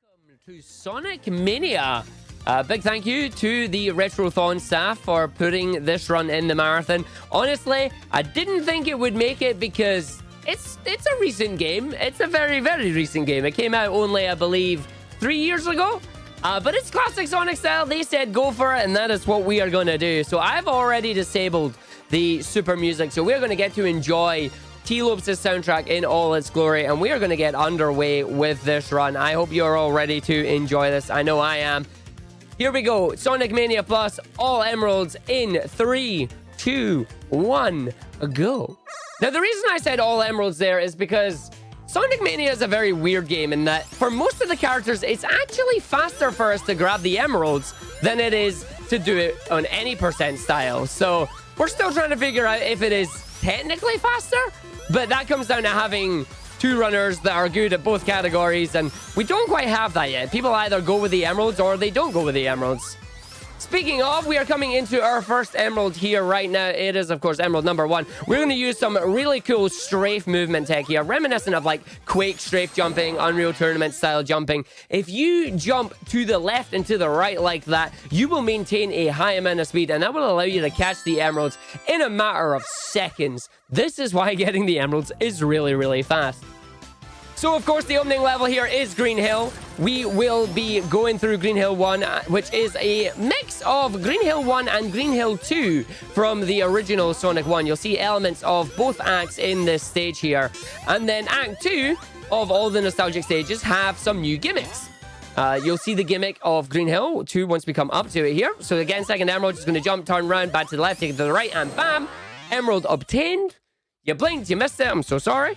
Welcome to Sonic Mania. Big thank you to the RETROTHON staff for putting this run in the marathon. Honestly, I didn't think it would make it because it's a recent game. It's a very, very recent game. It came out only, I believe, 3 years ago. But it's classic Sonic style. They said go for it, and that is what we are going to do. So I've already disabled the super music. So we're going to get to enjoy T-Lopes' soundtrack in all its glory, and we are going to get underway with this run. I hope you're all ready to enjoy this. I know I am. Here we go. Sonic Mania Plus, all emeralds in 3, 2, 1, go. Now, the reason I said all emeralds there is because Sonic Mania is a very weird game in that for most of the characters, it's actually faster for us to grab the emeralds than it is to do it on any percent style. So we're still trying to figure out if it is technically faster, but that comes down to having two runners that are good at both categories, and we don't quite have that yet. People either go with the emeralds or they don't go with the emeralds. Speaking of, we are coming into our first emerald here right now. It is, of course, emerald number 1. We're going to use some really cool strafe movement tech here, reminiscent of like Quake strafe jumping, Unreal Tournament style jumping. If you jump to the left and to the right like that, you will maintain a high amount of speed, and that will allow you to catch the emeralds in a matter of seconds. This is why getting the emeralds is really, really fast. So, of course, the opening level here is Green Hill. We will be going through Green Hill 1, which is a mix of Green Hill 1 and Green Hill 2 from the original Sonic 1. You'll see elements of both acts in this stage here. And then Act 2 of all the nostalgic stages have some new gimmicks. You'll see the gimmick of Green Hill 2 once we come up to it here. So, again, second emerald is going to jump, turn around, back to the left, take it to the right, and bam! Emerald obtained. You blinked, you missed it. I'm so sorry.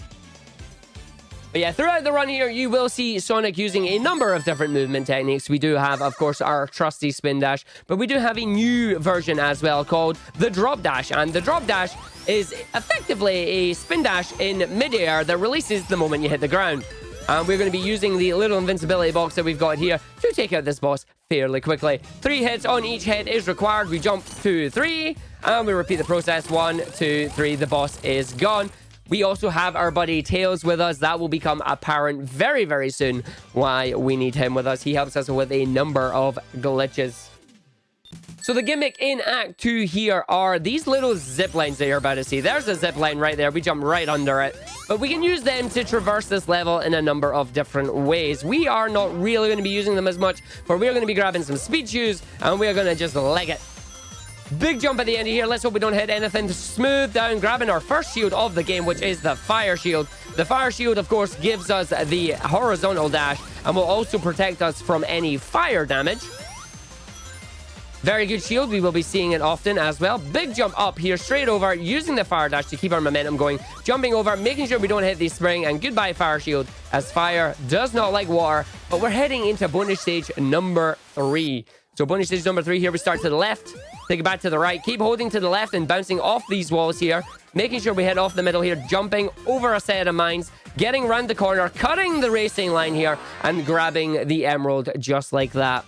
But yeah, throughout the run here, you will see Sonic using a number of different movement techniques. We do have, of course, our trusty spin dash, but we do have a new version as well called the drop dash. And the drop dash is effectively a spin dash in midair that releases the moment you hit the ground. And we're going to be using the little invincibility box that we've got here to take out this boss fairly quickly. 3 hits on each head is required. We jump 2, 3, and we repeat the process. 1, 2, 3. The boss is gone. We also have our buddy Tails with us. That will become apparent very, very soon why we need him with us. He helps us with a number of glitches. So the gimmick in Act 2 here are these little zip lines that you're about to see. There's a zip line right there. We jump right under it. But we can use them to traverse this level in a number of different ways. We are not really going to be using them as much, but we're going to be grabbing some speed shoes, and we're going to just leg it. Big jump at the end of here. Let's hope we don't hit anything. Smooth down, grabbing our first shield of the game, which is the fire shield. The fire shield, of course, gives us the horizontal dash and will also protect us from any fire damage. Very good shield. We will be seeing it often as well. Big jump up here, straight over, using the fire dash to keep our momentum going. Jumping over, making sure we don't hit the spring, and goodbye fire shield, as fire does not like water. But we're heading into bonus stage number 3. So bonus stage number 3 here, we start to the left, take it back to the right, keep holding to the left and bouncing off these walls here, making sure we hit off the middle here, jumping over a set of mines, getting around the corner, cutting the racing line here, and grabbing the emerald just like that.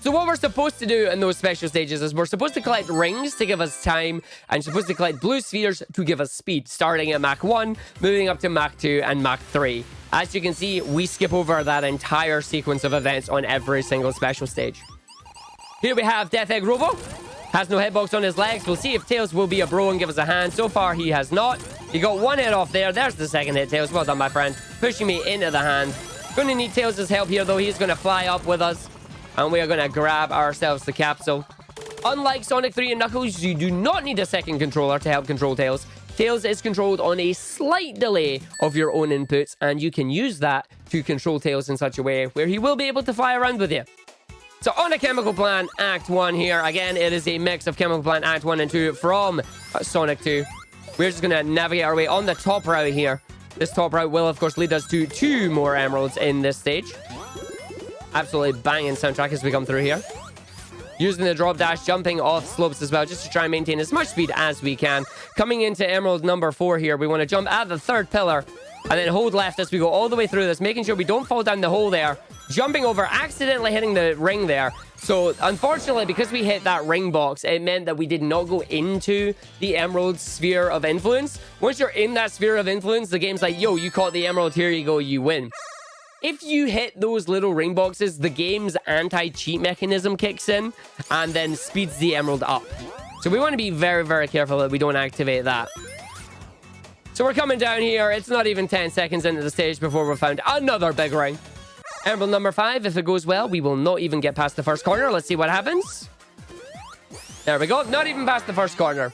So what we're supposed to do in those special stages is we're supposed to collect rings to give us time, and supposed to collect blue spheres to give us speed, starting at Mach 1, moving up to Mach 2 and Mach 3. As you can see, we skip over that entire sequence of events on every single special stage. Here we have Death Egg Robo. Has no hitbox on his legs. We'll see if Tails will be a bro and give us a hand. So far, he has not. He got 1 hit off there. There's the second hit, Tails. Well done, my friend. Pushing me into the hand. Going to need Tails' help here, though. He's going to fly up with us, and we are going to grab ourselves the capsule. Unlike Sonic 3 and Knuckles, you do not need a second controller to help control Tails. Tails is controlled on a slight delay of your own inputs, and you can use that to control Tails in such a way where he will be able to fly around with you. So on a Chemical Plant Act 1 here, again, it is a mix of Chemical Plant Act 1 and 2 from Sonic 2. We're just going to navigate our way on the top route here. This top route will, of course, lead us to 2 more emeralds in this stage. Absolutely banging soundtrack as we come through here. Using the drop dash, jumping off slopes as well, just to try and maintain as much speed as we can. Coming into emerald number 4 here, we want to jump at the 3rd pillar. and then hold left as we go all the way through this, making sure we don't fall down the hole there. Jumping over, accidentally hitting the ring there. So, unfortunately, because we hit that ring box, it meant that we did not go into the emerald sphere of influence. Once you're in that sphere of influence, the game's like, yo, you caught the emerald, here you go, you win. If you hit those little ring boxes, the game's anti-cheat mechanism kicks in and then speeds the emerald up. So we want to be very, very careful that we don't activate that. So we're coming down here. It's not even 10 seconds into the stage before we've found another big ring. Emerald number 5. If it goes well, we will not even get past the first corner. Let's see what happens. There we go. Not even past the first corner.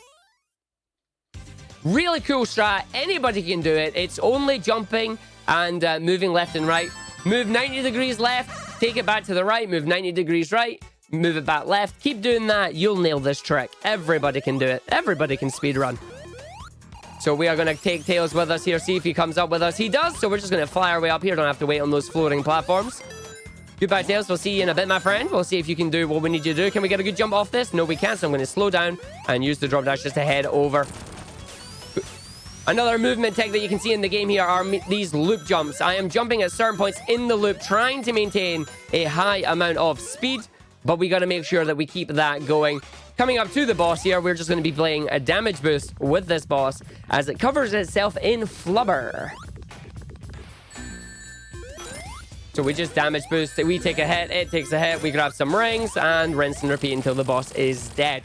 Really cool strat. Anybody can do it. It's only jumping and moving left and right. Move 90 degrees left. Take it back to the right. Move 90 degrees right. Move it back left. Keep doing that. You'll nail this trick. Everybody can do it. Everybody can speedrun. So we are going to take Tails with us here. See if he comes up with us. He does. So we're just going to fly our way up here. Don't have to wait on those floating platforms. Goodbye, Tails. We'll see you in a bit, my friend. We'll see if you can do what we need you to do. Can we get a good jump off this? No, we can't. So I'm going to slow down and use the drop dash just to head over. Another movement tech that you can see in the game here are these loop jumps. I am jumping at certain points in the loop, trying to maintain a high amount of speed. But we got to make sure that we keep that going. Coming up to the boss here, we're just going to be playing a damage boost with this boss as it covers itself in flubber. So we just damage boost. We take a hit, it takes a hit. We grab some rings and rinse and repeat until the boss is dead.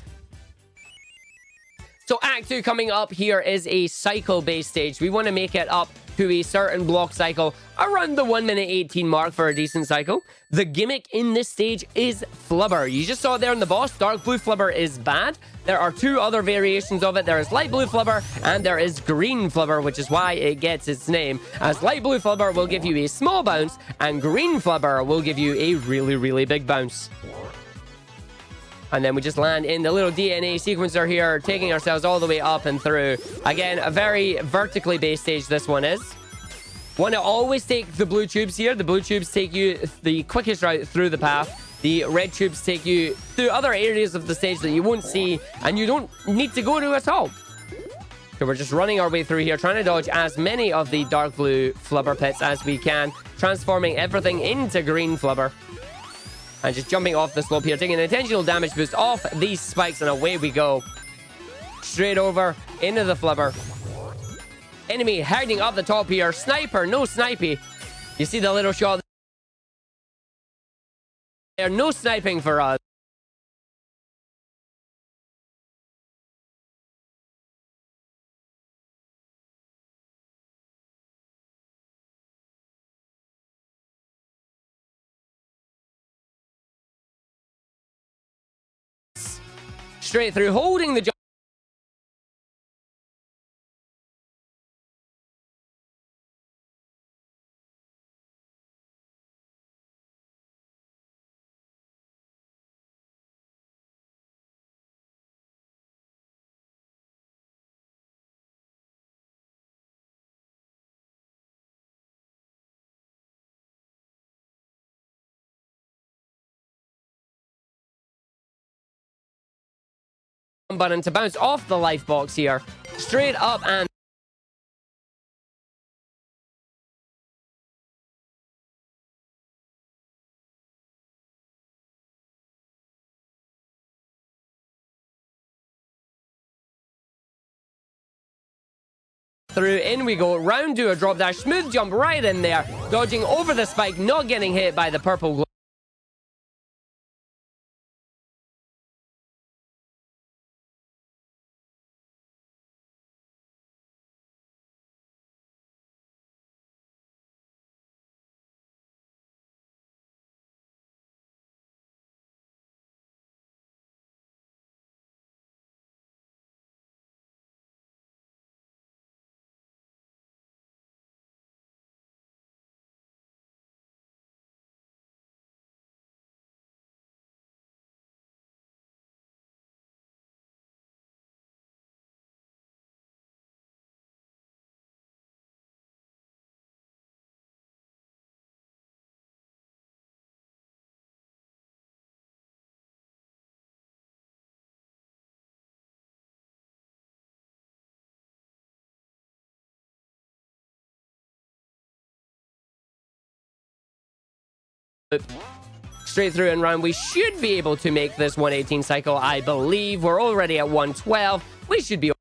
So Act 2 coming up here is a cycle-based stage. We want to make it up to a certain block cycle around the 1 minute 18 mark for a decent cycle. The gimmick in this stage is flubber. You just saw it there in the boss. Dark blue flubber is bad. There are 2 other variations of it. There is light blue flubber and there is green flubber, which is why it gets its name. As light blue flubber will give you a small bounce and green flubber will give you a really, really big bounce. And then we just land in the little DNA sequencer here, taking ourselves all the way up and through. Again, a very vertically based stage this one is. Want to always take the blue tubes here. The blue tubes take you the quickest route through the path. The red tubes take you through other areas of the stage that you won't see and you don't need to go to at all. So we're just running our way through here, trying to dodge as many of the dark blue flubber pits as we can, transforming everything into green flubber. And just jumping off the slope here, taking an intentional damage boost off these spikes, and away we go. Straight over into the flubber. Enemy hiding up the top here. Sniper, no snipey. You see the little shot there. No sniping for us. Straight through, holding the jump. Button to bounce off the life box here. Straight up and through, in we go, round to a drop dash, smooth jump right in there, dodging over the spike, not getting hit by the purple glow. straight through and round. We should be able to make this 118 cycle, I believe. We're already at 112. We should be...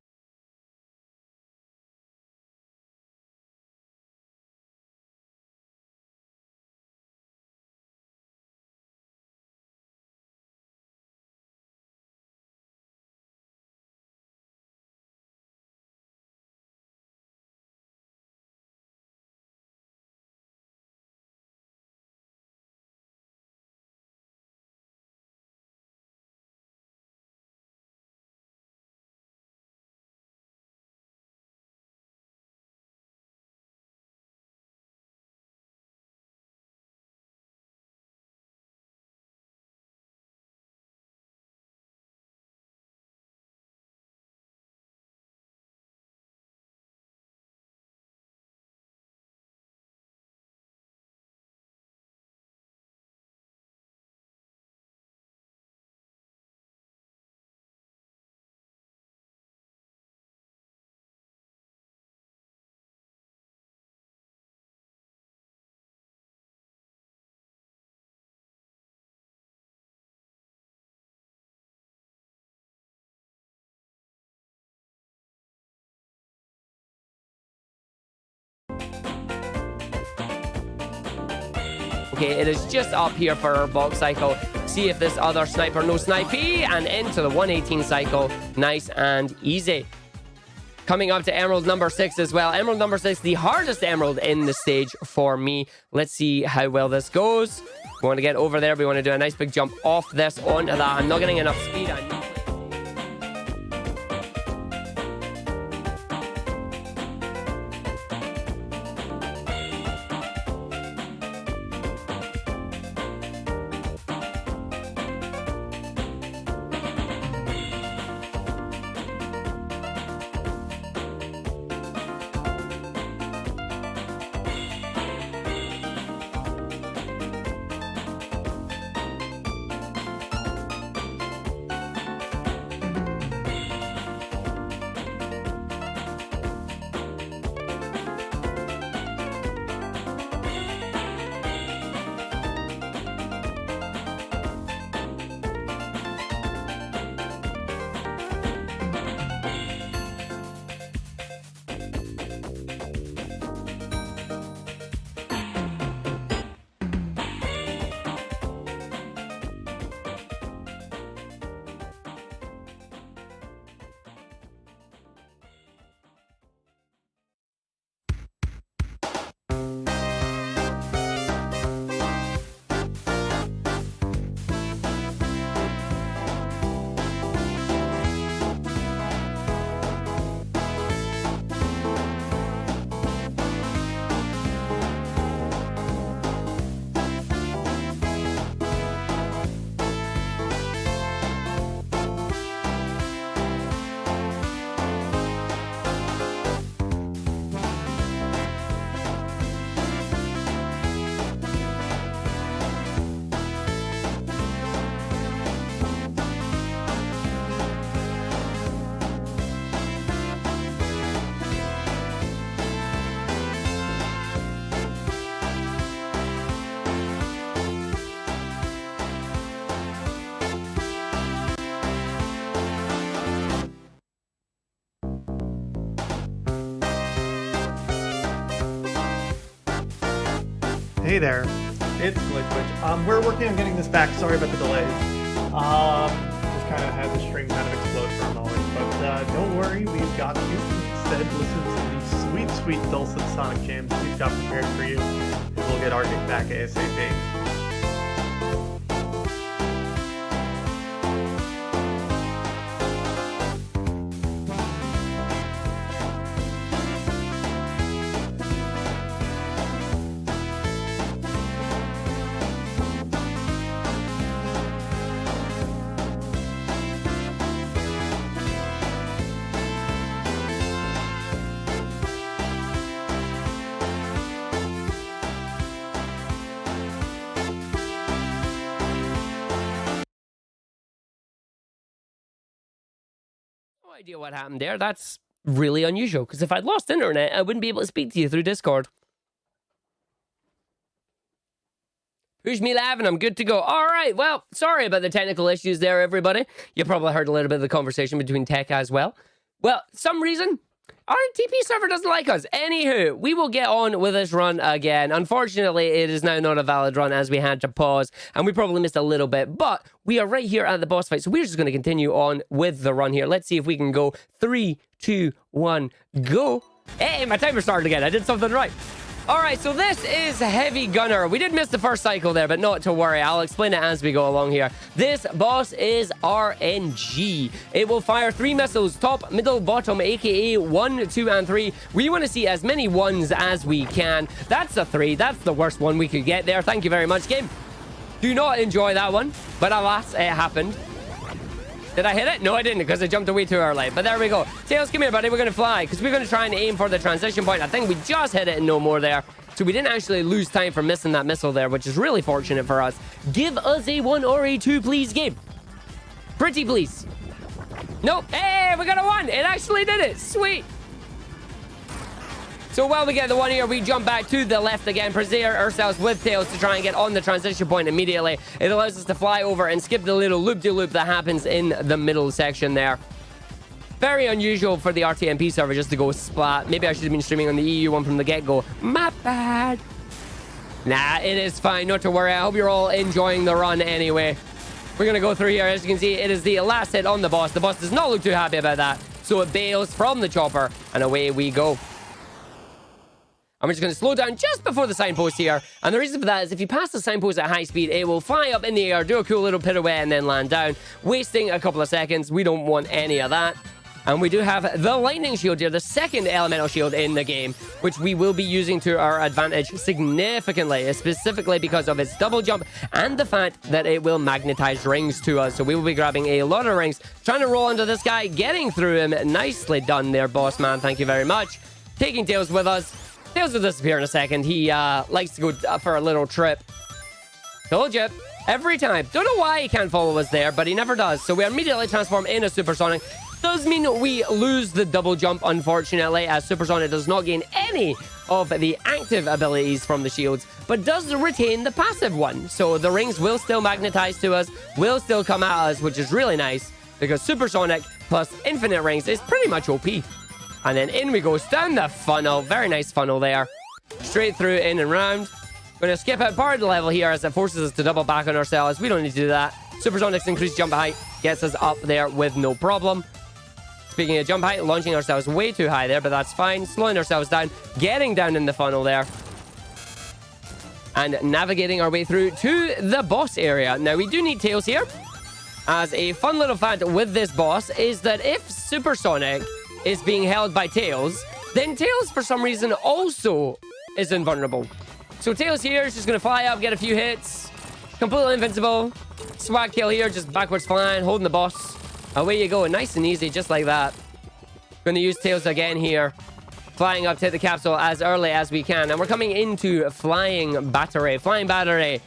Okay, it is just up here for our box cycle. See if this other sniper no snipey, and into the 118 cycle. Nice and easy. Coming up to emerald number 6 as well. Emerald number 6, the hardest emerald in the stage for me. Let's see how well this goes. We want to get over there. We want to do a nice big jump off this onto that. I'm not getting enough speed. Hey there, it's Glitch. We're working on getting this back. Sorry about the delays. Just kind of had the stream kind of explode for a moment, but don't worry, we've got you. Instead, listen to the sweet, sweet dulcet Sonic jams we've got prepared for you, and we'll get Argick back ASAP. No idea what happened there. That's really unusual, because if I'd lost internet, I wouldn't be able to speak to you through Discord. Push me live and I'm good to go. All right, well, sorry about the technical issues there, everybody. You probably heard a little bit of the conversation between Tech as well. Well, some reason, our TP server doesn't like us. Anywho, we will get on with this run again. Unfortunately, it is now not a valid run as we had to pause, and we probably missed a little bit, but we are right here at the boss fight, so we're just going to continue on with the run here. Let's see if we can go 3, 2, 1, go. Hey, my timer started again. I did something right. All right, so this is Heavy Gunner. We did miss the first cycle there, but not to worry. I'll explain it as we go along here. This boss is RNG. It will fire 3 missiles, top, middle, bottom, aka 1, 2, and 3. We want to see as many 1s as we can. That's a 3. That's the worst one we could get there. Thank you very much, game. Do not enjoy that one, but alas, it happened. Did I hit it? No, I didn't, because I jumped away too early. But there we go. Tails, come here, buddy. We're going to fly, because we're going to try and aim for the transition point. I think we just hit it and no more there. So we didn't actually lose time for missing that missile there, which is really fortunate for us. Give us a 1 or a 2, please, game. Pretty please. Nope. Hey, we got a 1. It actually did it. Sweet. So while we get the 1 here, we jump back to the left again, present ourselves with Tails to try and get on the transition point immediately. It allows us to fly over and skip the little loop-de-loop that happens in the middle section there. Very unusual for the RTMP server just to go splat. Maybe I should have been streaming on the EU one from the get-go. My bad. Nah, it is fine. Not to worry. I hope you're all enjoying the run anyway. We're going to go through here. As you can see, it is the last hit on the boss. The boss does not look too happy about that. So it bails from the chopper, and away we go. I'm just going to slow down just before the signpost here. And the reason for that is if you pass the signpost at high speed, it will fly up in the air, do a cool little pirouette, and then land down, wasting a couple of seconds. We don't want any of that. And we do have the lightning shield here, the second elemental shield in the game, which we will be using to our advantage significantly, specifically because of its double jump and the fact that it will magnetize rings to us. So we will be grabbing a lot of rings, trying to roll into this guy, getting through him. Nicely done there, boss man. Thank you very much. Taking Tails with us. Tails will disappear in a second. He likes to go for a little trip. Told you. Every time. Don't know why he can't follow us there, but he never does. So we immediately transform into Supersonic. Does mean we lose the double jump, unfortunately, as Supersonic does not gain any of the active abilities from the shields, but does retain the passive one. So the rings will still magnetize to us, will still come at us, which is really nice, because Supersonic plus infinite rings is pretty much OP. And then in we go, down the funnel. Very nice funnel there. Straight through, in and round. Going to skip out part of the level here as it forces us to double back on ourselves. We don't need to do that. Supersonic's increased jump height gets us up there with no problem. Speaking of jump height, launching ourselves way too high there, but that's fine. Slowing ourselves down, getting down in the funnel there. And navigating our way through to the boss area. Now, we do need Tails here. As a fun little fact with this boss is that if Supersonic is being held by Tails, then Tails, for some reason, also is invulnerable. So Tails here is just going to fly up, get a few hits. Completely invincible. Swag kill here, just backwards flying, holding the boss. Away you go, nice and easy, just like that. Going to use Tails again here. Flying up to the capsule as early as we can. And we're coming into Flying Battery. Flying Battery.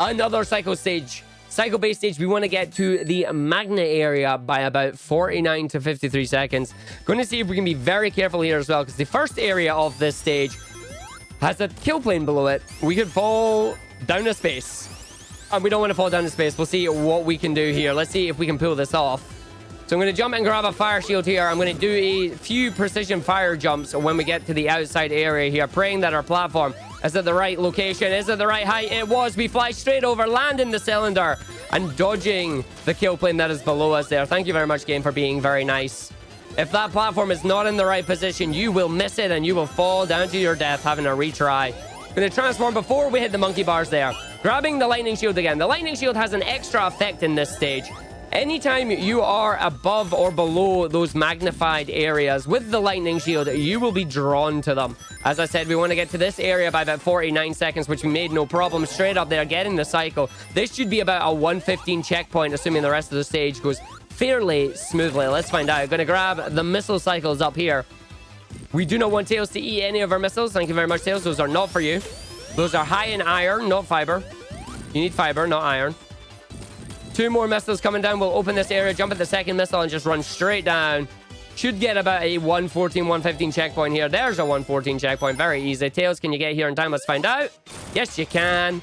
Another cycle stage. Cycle base stage, we want to get to the magnet area by about 49 to 53 seconds. Going to see if we can be very careful here as well, because the first area of this stage has a kill plane below it. We could fall down to space. And we don't want to fall down to space. We'll see what we can do here. Let's see if we can pull this off. So I'm going to jump and grab a fire shield here. I'm going to do a few precision fire jumps when we get to the outside area here, praying that our platform is at the right location. Is it the right height? It was. We fly straight over, land in the cylinder, and dodging the kill plane that is below us there. Thank you very much, game, for being very nice. If that platform is not in the right position, you will miss it and you will fall down to your death having a retry. Going to transform before we hit the monkey bars there. Grabbing the lightning shield again. The lightning shield has an extra effect in this stage. Anytime you are above or below those magnified areas with the lightning shield, you will be drawn to them. As I said, we want to get to this area by about 49 seconds, which we made no problem. Straight up there, getting the cycle. This should be about a 1:15 checkpoint, assuming the rest of the stage goes fairly smoothly. Let's find out. Going to grab the missile cycles up here. We do not want Tails to eat any of our missiles. Thank you very much, Tails. Those are not for you. Those are high in iron, not fiber. You need fiber, not iron. 2 more missiles coming down. We'll open this area, jump at the second missile, and just run straight down. Should get about a 1:14, 1:15 checkpoint here. There's a 1:14 checkpoint. Very easy. Tails, can you get here in time? Let's find out. Yes, you can.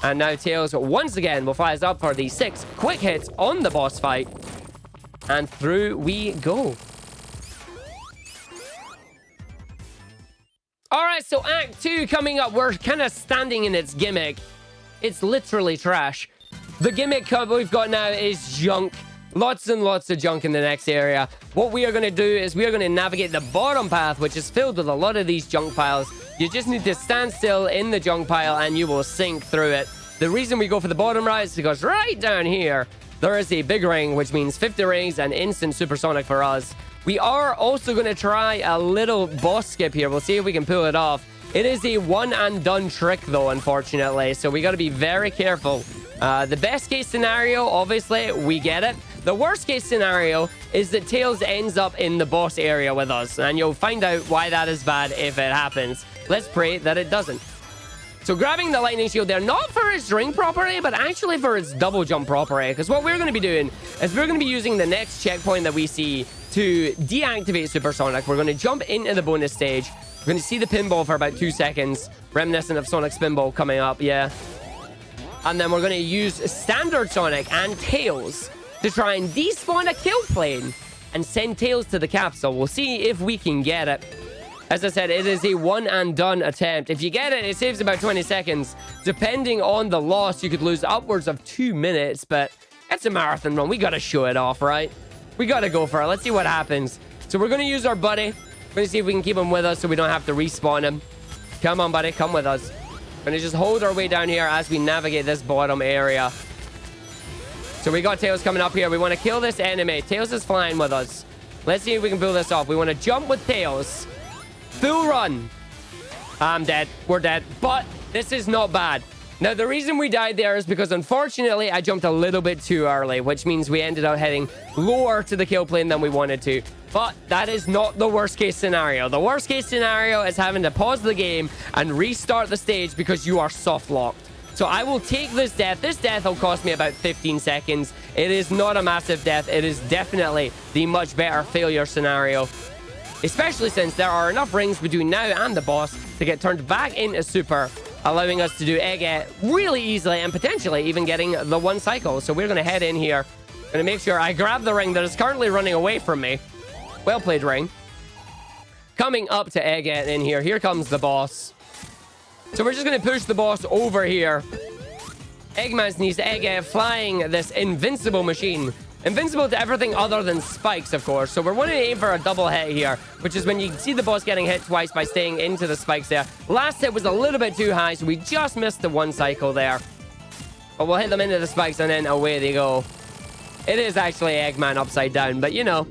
And now Tails once again will fly us up for the 6 quick hits on the boss fight. And through we go. Alright, so Act 2 coming up. We're kind of standing in its gimmick. It's literally trash. The gimmick we've got now is junk. Lots and lots of junk in the next area. What we are going to do is we are going to navigate the bottom path, which is filled with a lot of these junk piles. You just need to stand still in the junk pile and you will sink through it. The reason we go for the bottom right is because right down here, there is a big ring, which means 50 rings and instant supersonic for us. We are also going to try a little boss skip here. We'll see if we can pull it off. It is a one and done trick though, unfortunately. So we got to be very careful. The best case scenario, obviously, we get it. The worst case scenario is that Tails ends up in the boss area with us. And you'll find out why that is bad if it happens. Let's pray that it doesn't. So grabbing the lightning shield there, not for its ring property, but actually for its double jump property. Because what we're going to be doing is we're going to be using the next checkpoint that we see to deactivate Supersonic. We're going to jump into the bonus stage. We're going to see the pinball for about 2 seconds. Reminiscent of Sonic's pinball coming up, yeah. And then we're going to use Standard Sonic and Tails to try and despawn a kill plane and send Tails to the capsule. We'll see if we can get it. As I said, it is a one and done attempt. If you get it, it saves about 20 seconds. Depending on the loss, you could lose upwards of 2 minutes, but it's a marathon run. We got to show it off, right? We got to go for it. Let's see what happens. So we're going to use our buddy. We're going to see if we can keep him with us so we don't have to respawn him. Come on, buddy. Come with us. We're going to just hold our way down here as we navigate this bottom area. So we got Tails coming up here. We want to kill this enemy. Tails is flying with us. Let's see if we can pull this off. We want to jump with Tails. Full run. I'm dead. We're dead. But this is not bad. Now, the reason we died there is because, unfortunately, I jumped a little bit too early, which means we ended up heading lower to the kill plane than we wanted to. But that is not the worst case scenario. The worst case scenario is having to pause the game and restart the stage because you are soft locked. So I will take this death. This death will cost me about 15 seconds. It is not a massive death. It is definitely the much better failure scenario. Especially since there are enough rings between now and the boss to get turned back into Super, allowing us to do Egg really easily and potentially even getting the 1 cycle. So we're going to head in here. Going to make sure I grab the ring that is currently running away from me. Well played, ring. Coming up to Egg in here. Here comes the boss. So we're just going to push the boss over here. Eggman needs Egg flying this invincible machine. Invincible to everything other than spikes, of course. So we're wanting to aim for a double hit here, which is when you see the boss getting hit twice by staying into the spikes there. Last hit was a little bit too high, so we just missed the 1 cycle there. But we'll hit them into the spikes, and then away they go. It is actually Eggman upside down, but you know.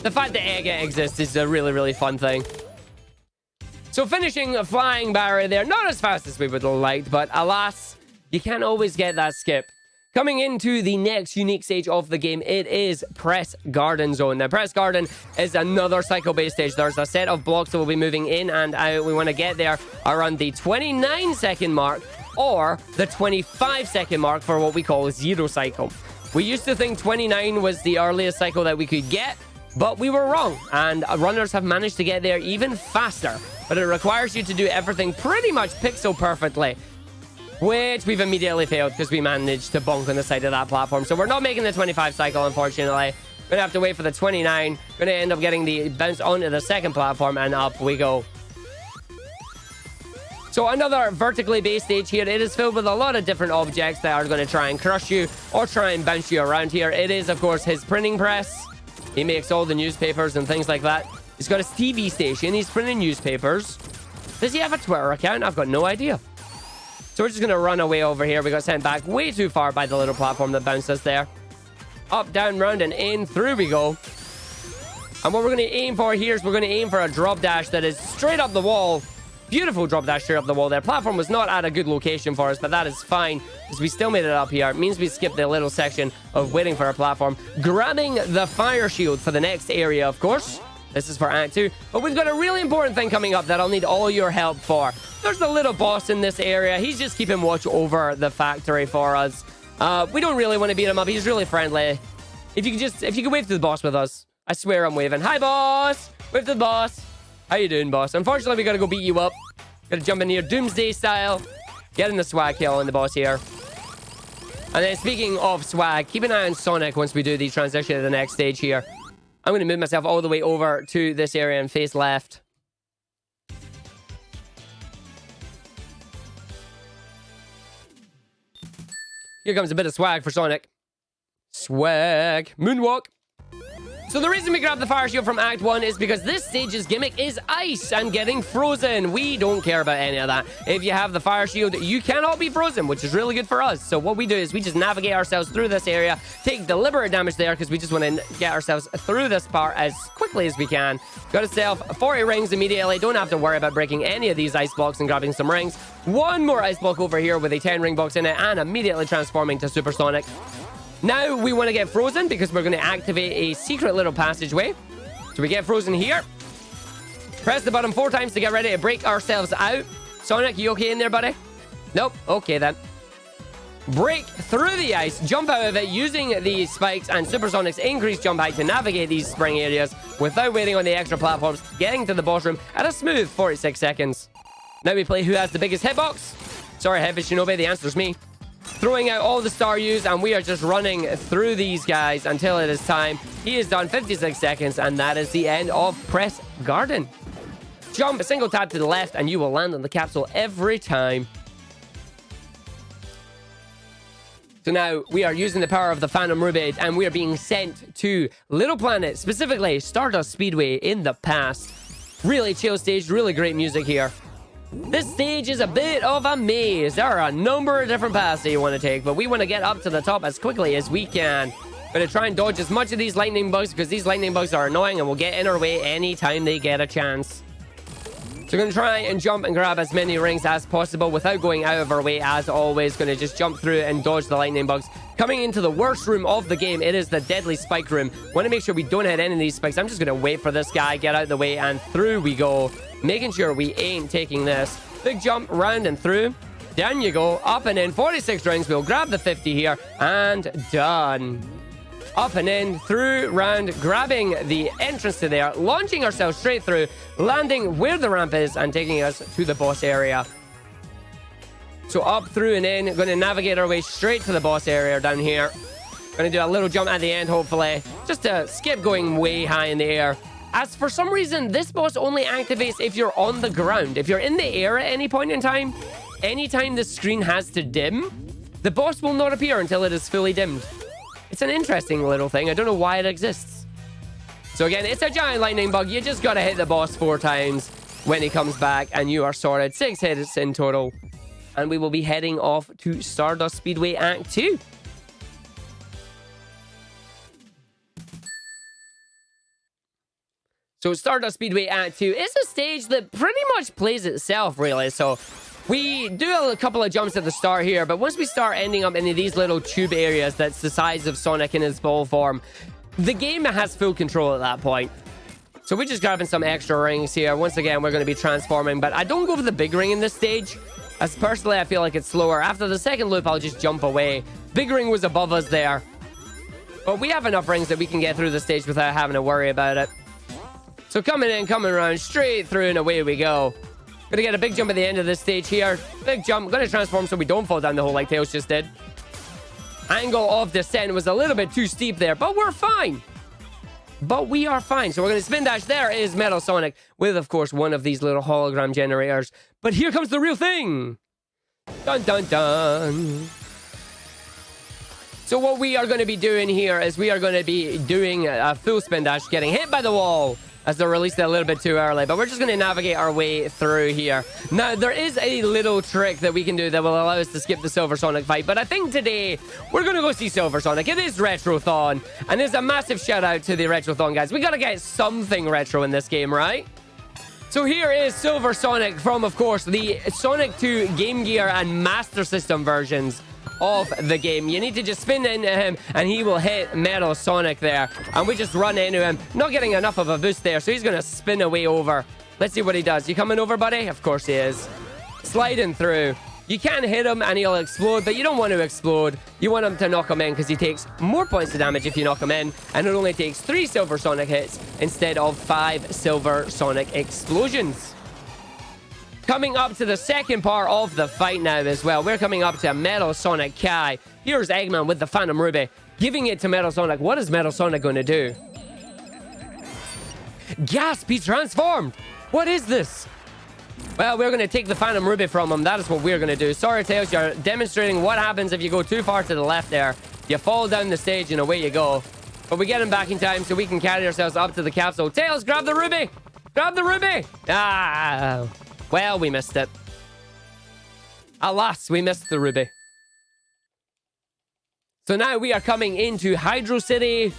The fact that Egg exists is a really, really fun thing. So finishing a flying barrier there. Not as fast as we would have liked, but alas, you can't always get that skip. Coming into the next unique stage of the game, it is Press Garden Zone. Now, Press Garden is another cycle-based stage. There's a set of blocks that will be moving in and out. We want to get there around the 29-second mark or the 25-second mark for what we call a 0 cycle. We used to think 29 was the earliest cycle that we could get, but we were wrong, and runners have managed to get there even faster. But it requires you to do everything pretty much pixel perfectly, which we've immediately failed because we managed to bonk on the side of that platform. So we're not making the 25 cycle, unfortunately. We're gonna have to wait for the 29. Gonna end up getting the bounce onto the second platform, and up we go. So another vertically based stage here. It is filled with a lot of different objects that are going to try and crush you or try and bounce you around here. It is, of course, his printing press. He makes all the newspapers and things like that. He's got his TV station. He's printing newspapers. Does he have a Twitter account? I've got no idea. So we're just going to run away over here. We got sent back way too far by the little platform that bounced us there. Up, down, round, and in. Through we go. And what we're going to aim for here is we're going to aim for a drop dash that is straight up the wall. Beautiful drop dash straight up the wall there. Platform was not at a good location for us, but that is fine because we still made it up here. It means we skipped the little section of waiting for a platform. Grabbing the fire shield for the next area, of course. This is for Act 2. But we've got a really important thing coming up that I'll need all your help for. There's the little boss in this area. He's just keeping watch over the factory for us. We don't really want to beat him up. He's really friendly. If you could wave to the boss with us. I swear I'm waving. Hi, boss. Wave to the boss. How you doing, boss? Unfortunately, we gotta go beat you up. Gotta jump in here Doomsday style. getting the swag kill on the boss here. And then speaking of swag, keep an eye on Sonic once we do the transition to the next stage here. I'm going to move myself all the way over to this area and face left. Here comes a bit of swag for Sonic. Swag. Moonwalk. So the reason we grabbed the fire shield from Act 1 is because this stage's gimmick is ice and getting frozen. We don't care about any of that. If you have the fire shield, you cannot be frozen, which is really good for us. So what we do is we just navigate ourselves through this area, take deliberate damage there because we just want to get ourselves through this part as quickly as we can. Got ourselves 40 rings immediately. Don't have to worry about breaking any of these ice blocks and grabbing some rings. One more ice block over here with a 10 ring box in it and immediately transforming to Supersonic. Now we want to get frozen because we're going to activate a secret little passageway. So we get frozen here. Press the button 4 times to get ready to break ourselves out. Sonic, you okay in there, buddy? Nope. Okay, then. Break through the ice, jump out of it using the spikes and Supersonic's increased jump height to navigate these spring areas without waiting on the extra platforms, getting to the boss room at a smooth 46 seconds. Now we play who has the biggest hitbox. Sorry, Heavy Shinobi, the answer's me. Throwing out all the star U's, and we are just running through these guys until it is time. He is done 56 seconds, and that is the end of Press Garden. Jump a single tap to the left, and you will land on the capsule every time. So now we are using the power of the Phantom Ruby, and we are being sent to Little Planet, specifically Stardust Speedway in the past. Really chill stage, really great music here. This stage is a bit of a maze. There are a number of different paths that you want to take, but we want to get up to the top as quickly as we can. Going to try and dodge as much of these lightning bugs because these lightning bugs are annoying and will get in our way anytime they get a chance. So we're going to try and jump and grab as many rings as possible without going out of our way as always. Going to just jump through and dodge the lightning bugs. Coming into the worst room of the game, it is the deadly spike room. Want to make sure we don't hit any of these spikes. I'm just going to wait for this guy, get out of the way, and through we go. Making sure we ain't taking this. Big jump, round and through. Down you go. Up and in. 46 rings. We'll grab the 50 here. And done. Up and in. Through, round. Grabbing the entrance to there. Launching ourselves straight through. Landing where the ramp is. And taking us to the boss area. So up, through, and in. Going to navigate our way straight to the boss area down here. Going to do a little jump at the end, hopefully. Just to skip going way high in the air. As for some reason, this boss only activates if you're on the ground. If you're in the air at any point in time, anytime the screen has to dim, the boss will not appear until it is fully dimmed. It's an interesting little thing. I don't know why it exists. So again, it's a giant lightning bug. You just gotta hit the boss 4 times when he comes back, and you are sorted. 6 hits in total. And we will be heading off to Stardust Speedway Act 2. So Stardust Speedway Act 2 is a stage that pretty much plays itself, really. So we do a couple of jumps at the start here, but once we start ending up in these little tube areas that's the size of Sonic in his ball form, the game has full control at that point. So we're just grabbing some extra rings here. Once again, we're going to be transforming, but I don't go for the big ring in this stage, as personally I feel like it's slower. After the second loop, I'll just jump away. Big ring was above us there. But we have enough rings that we can get through the stage without having to worry about it. So coming in, coming around, straight through, and away we go. Gonna get a big jump at the end of this stage here. Big jump. Gonna transform so we don't fall down the hole like Tails just did. Angle of descent was a little bit too steep there, but we're fine. But we are fine. So we're gonna spin dash. There is Metal Sonic with, of course, one of these little hologram generators. But here comes the real thing. Dun, dun, dun. So what we are going to be doing here is we are going to be doing a full spin dash, getting hit by the wall, as they released it a little bit too early, but we're just going to navigate our way through here. Now, there is a little trick that we can do that will allow us to skip the Silver Sonic fight, but I think today we're going to go see Silver Sonic. It is RETROTHON, and there's a massive shout out to the RETROTHON guys. We got to get something retro in this game, right? So here is Silver Sonic from, of course, the Sonic 2 Game Gear and Master System versions of the game. You need to just spin into him and he will hit Metal Sonic there, and we just run into him, not getting enough of a boost there, so he's gonna spin away over. Let's see what he does. You coming over, buddy? Of course he is. Sliding through. You can hit him and he'll explode, but you don't want to explode. You want him to knock him in because he takes more points of damage if you knock him in, and it only takes 3 Silver Sonic hits instead of 5 Silver Sonic explosions. Coming up to the second part of the fight now as well. We're coming up to Metal Sonic Kai. Here's Eggman with the Phantom Ruby, giving it to Metal Sonic. What is Metal Sonic going to do? Gasp, he transformed. What is this? Well, we're going to take the Phantom Ruby from him. That is what we're going to do. Sorry, Tails, you're demonstrating what happens if you go too far to the left there. You fall down the stage and away you go. But we get him back in time so we can carry ourselves up to the capsule. Tails, grab the ruby. Grab the ruby. Ah, well, we missed it. Alas, we missed the ruby. So now we are coming into Hydro City,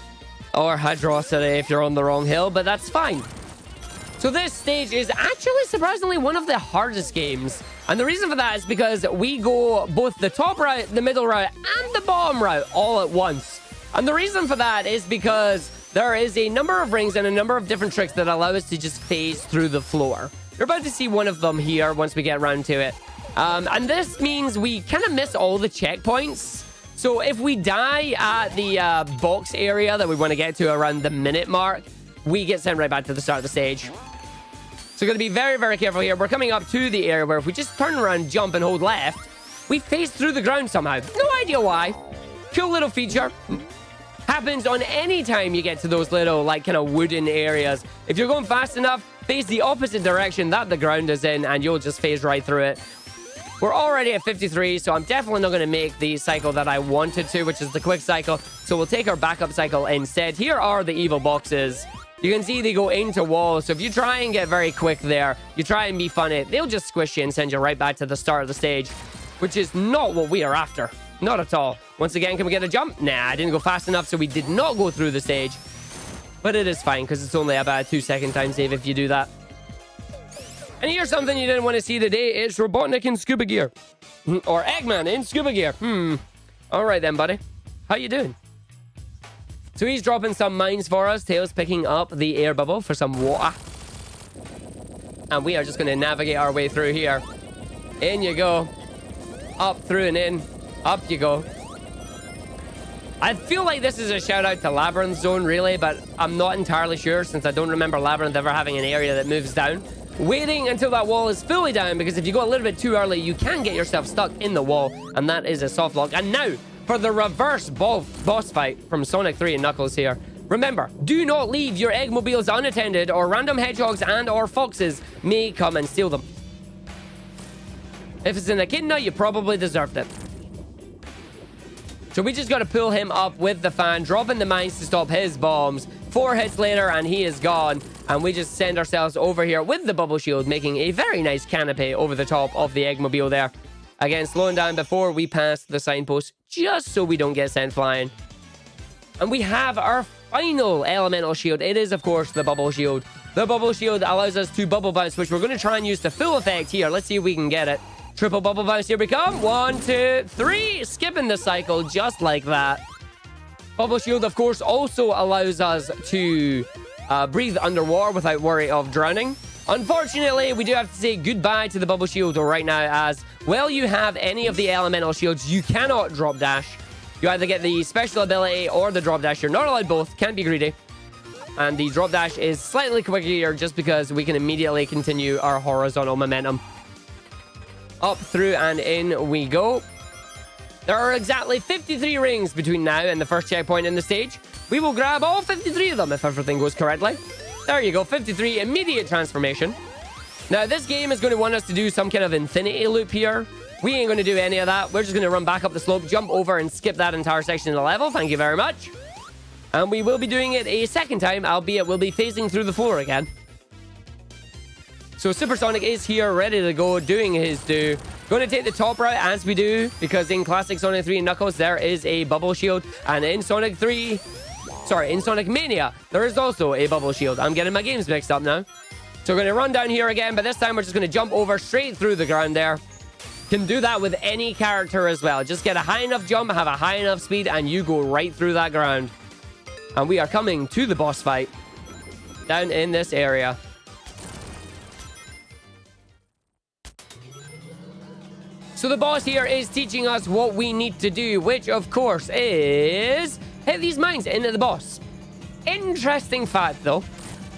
or Hydro City if you're on the wrong hill, but that's fine. So this stage is actually surprisingly one of the hardest games. And the reason for that is because we go both the top route, the middle route, and the bottom route all at once. And the reason for that is because there is a number of rings and a number of different tricks that allow us to just phase through the floor. You're about to see one of them here once we get around to it. And this means we kind of miss all the checkpoints. So if we die at the box area that we want to get to around the minute mark, we get sent right back to the start of the stage. So we're going to be very, very careful here. We're coming up to the area where if we just turn around, jump, and hold left, we phase through the ground somehow. No idea why. Cool little feature. Happens on any time you get to those little, like, kind of wooden areas. If you're going fast enough, face the opposite direction that the ground is in, and you'll just phase right through it. We're already at 53, so I'm definitely not going to make the cycle that I wanted to, which is the quick cycle. So we'll take our backup cycle instead. Here are the evil boxes. You can see they go into walls. So if you try and get very quick there, you try and be funny, they'll just squish you and send you right back to the start of the stage, which is not what we are after. Not at all. Once again, can we get a jump? Nah, I didn't go fast enough, so we did not go through the stage. But it is fine, because it's only about a 2-second time save if you do that. And here's something you didn't want to see today. It's Robotnik in scuba gear. Or Eggman in scuba gear. All right then, buddy. How you doing? So he's dropping some mines for us. Tails picking up the air bubble for some water. And we are just going to navigate our way through here. In you go. Up, through, and in. Up you go. I feel like this is a shout out to Labyrinth Zone, really, but I'm not entirely sure since I don't remember Labyrinth ever having an area that moves down. Waiting until that wall is fully down, because if you go a little bit too early, you can get yourself stuck in the wall, and that is a soft lock. And now, for the reverse boss fight from Sonic 3 and Knuckles here. Remember, do not leave your Eggmobiles unattended, or random hedgehogs and or foxes may come and steal them. If it's an echidna, you probably deserved it. So we just got to pull him up with the fan, dropping the mines to stop his bombs. 4 hits later, and he is gone. And we just send ourselves over here with the bubble shield, making a very nice canopy over the top of the Eggmobile there. Again, slowing down before we pass the signpost, just so we don't get sent flying. And we have our final elemental shield. It is, of course, the bubble shield. The bubble shield allows us to bubble bounce, which we're going to try and use to full effect here. Let's see if we can get it. Triple bubble bounce, here we come. 1, 2, 3. Skipping the cycle just like that. Bubble shield, of course, also allows us to breathe underwater without worry of drowning. Unfortunately, we do have to say goodbye to the bubble shield right now, as well you have any of the elemental shields, you cannot drop dash. You either get the special ability or the drop dash. You're not allowed both. Can't be greedy. And the drop dash is slightly quicker here just because we can immediately continue our horizontal momentum. Up, through, and in we go. There are exactly 53 rings between now and the first checkpoint in the stage. We will grab all 53 of them if everything goes correctly. There you go, 53, immediate transformation. Now, this game is going to want us to do some kind of infinity loop here. We ain't going to do any of that. We're just going to run back up the slope, jump over, and skip that entire section of the level. Thank you very much. And we will be doing it a second time, albeit we'll be phasing through the floor again. So Supersonic is here, ready to go, doing his due. Going to take the top route as we do, because in Classic Sonic 3 and Knuckles, there is a bubble shield. And in Sonic Mania, there is also a bubble shield. I'm getting my games mixed up now. So we're going to run down here again, but this time we're just going to jump over straight through the ground there. Can do that with any character as well. Just get a high enough jump, have a high enough speed, and you go right through that ground. And we are coming to the boss fight down in this area. So the boss here is teaching us what we need to do, which of course is hit these mines into the boss. Interesting fact though,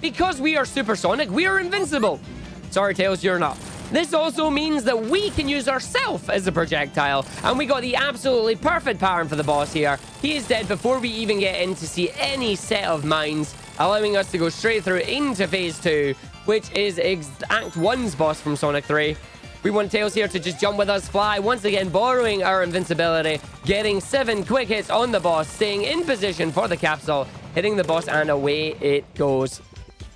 because we are supersonic, we are invincible. Sorry, Tails, you're not. This also means that we can use ourselves as a projectile. And we got the absolutely perfect pattern for the boss here. He is dead before we even get in to see any set of mines, allowing us to go straight through into phase 2, which is Act 1's boss from Sonic 3. We want Tails here to just jump with us, fly, once again borrowing our invincibility, getting 7 quick hits on the boss, staying in position for the capsule, hitting the boss, and away it goes.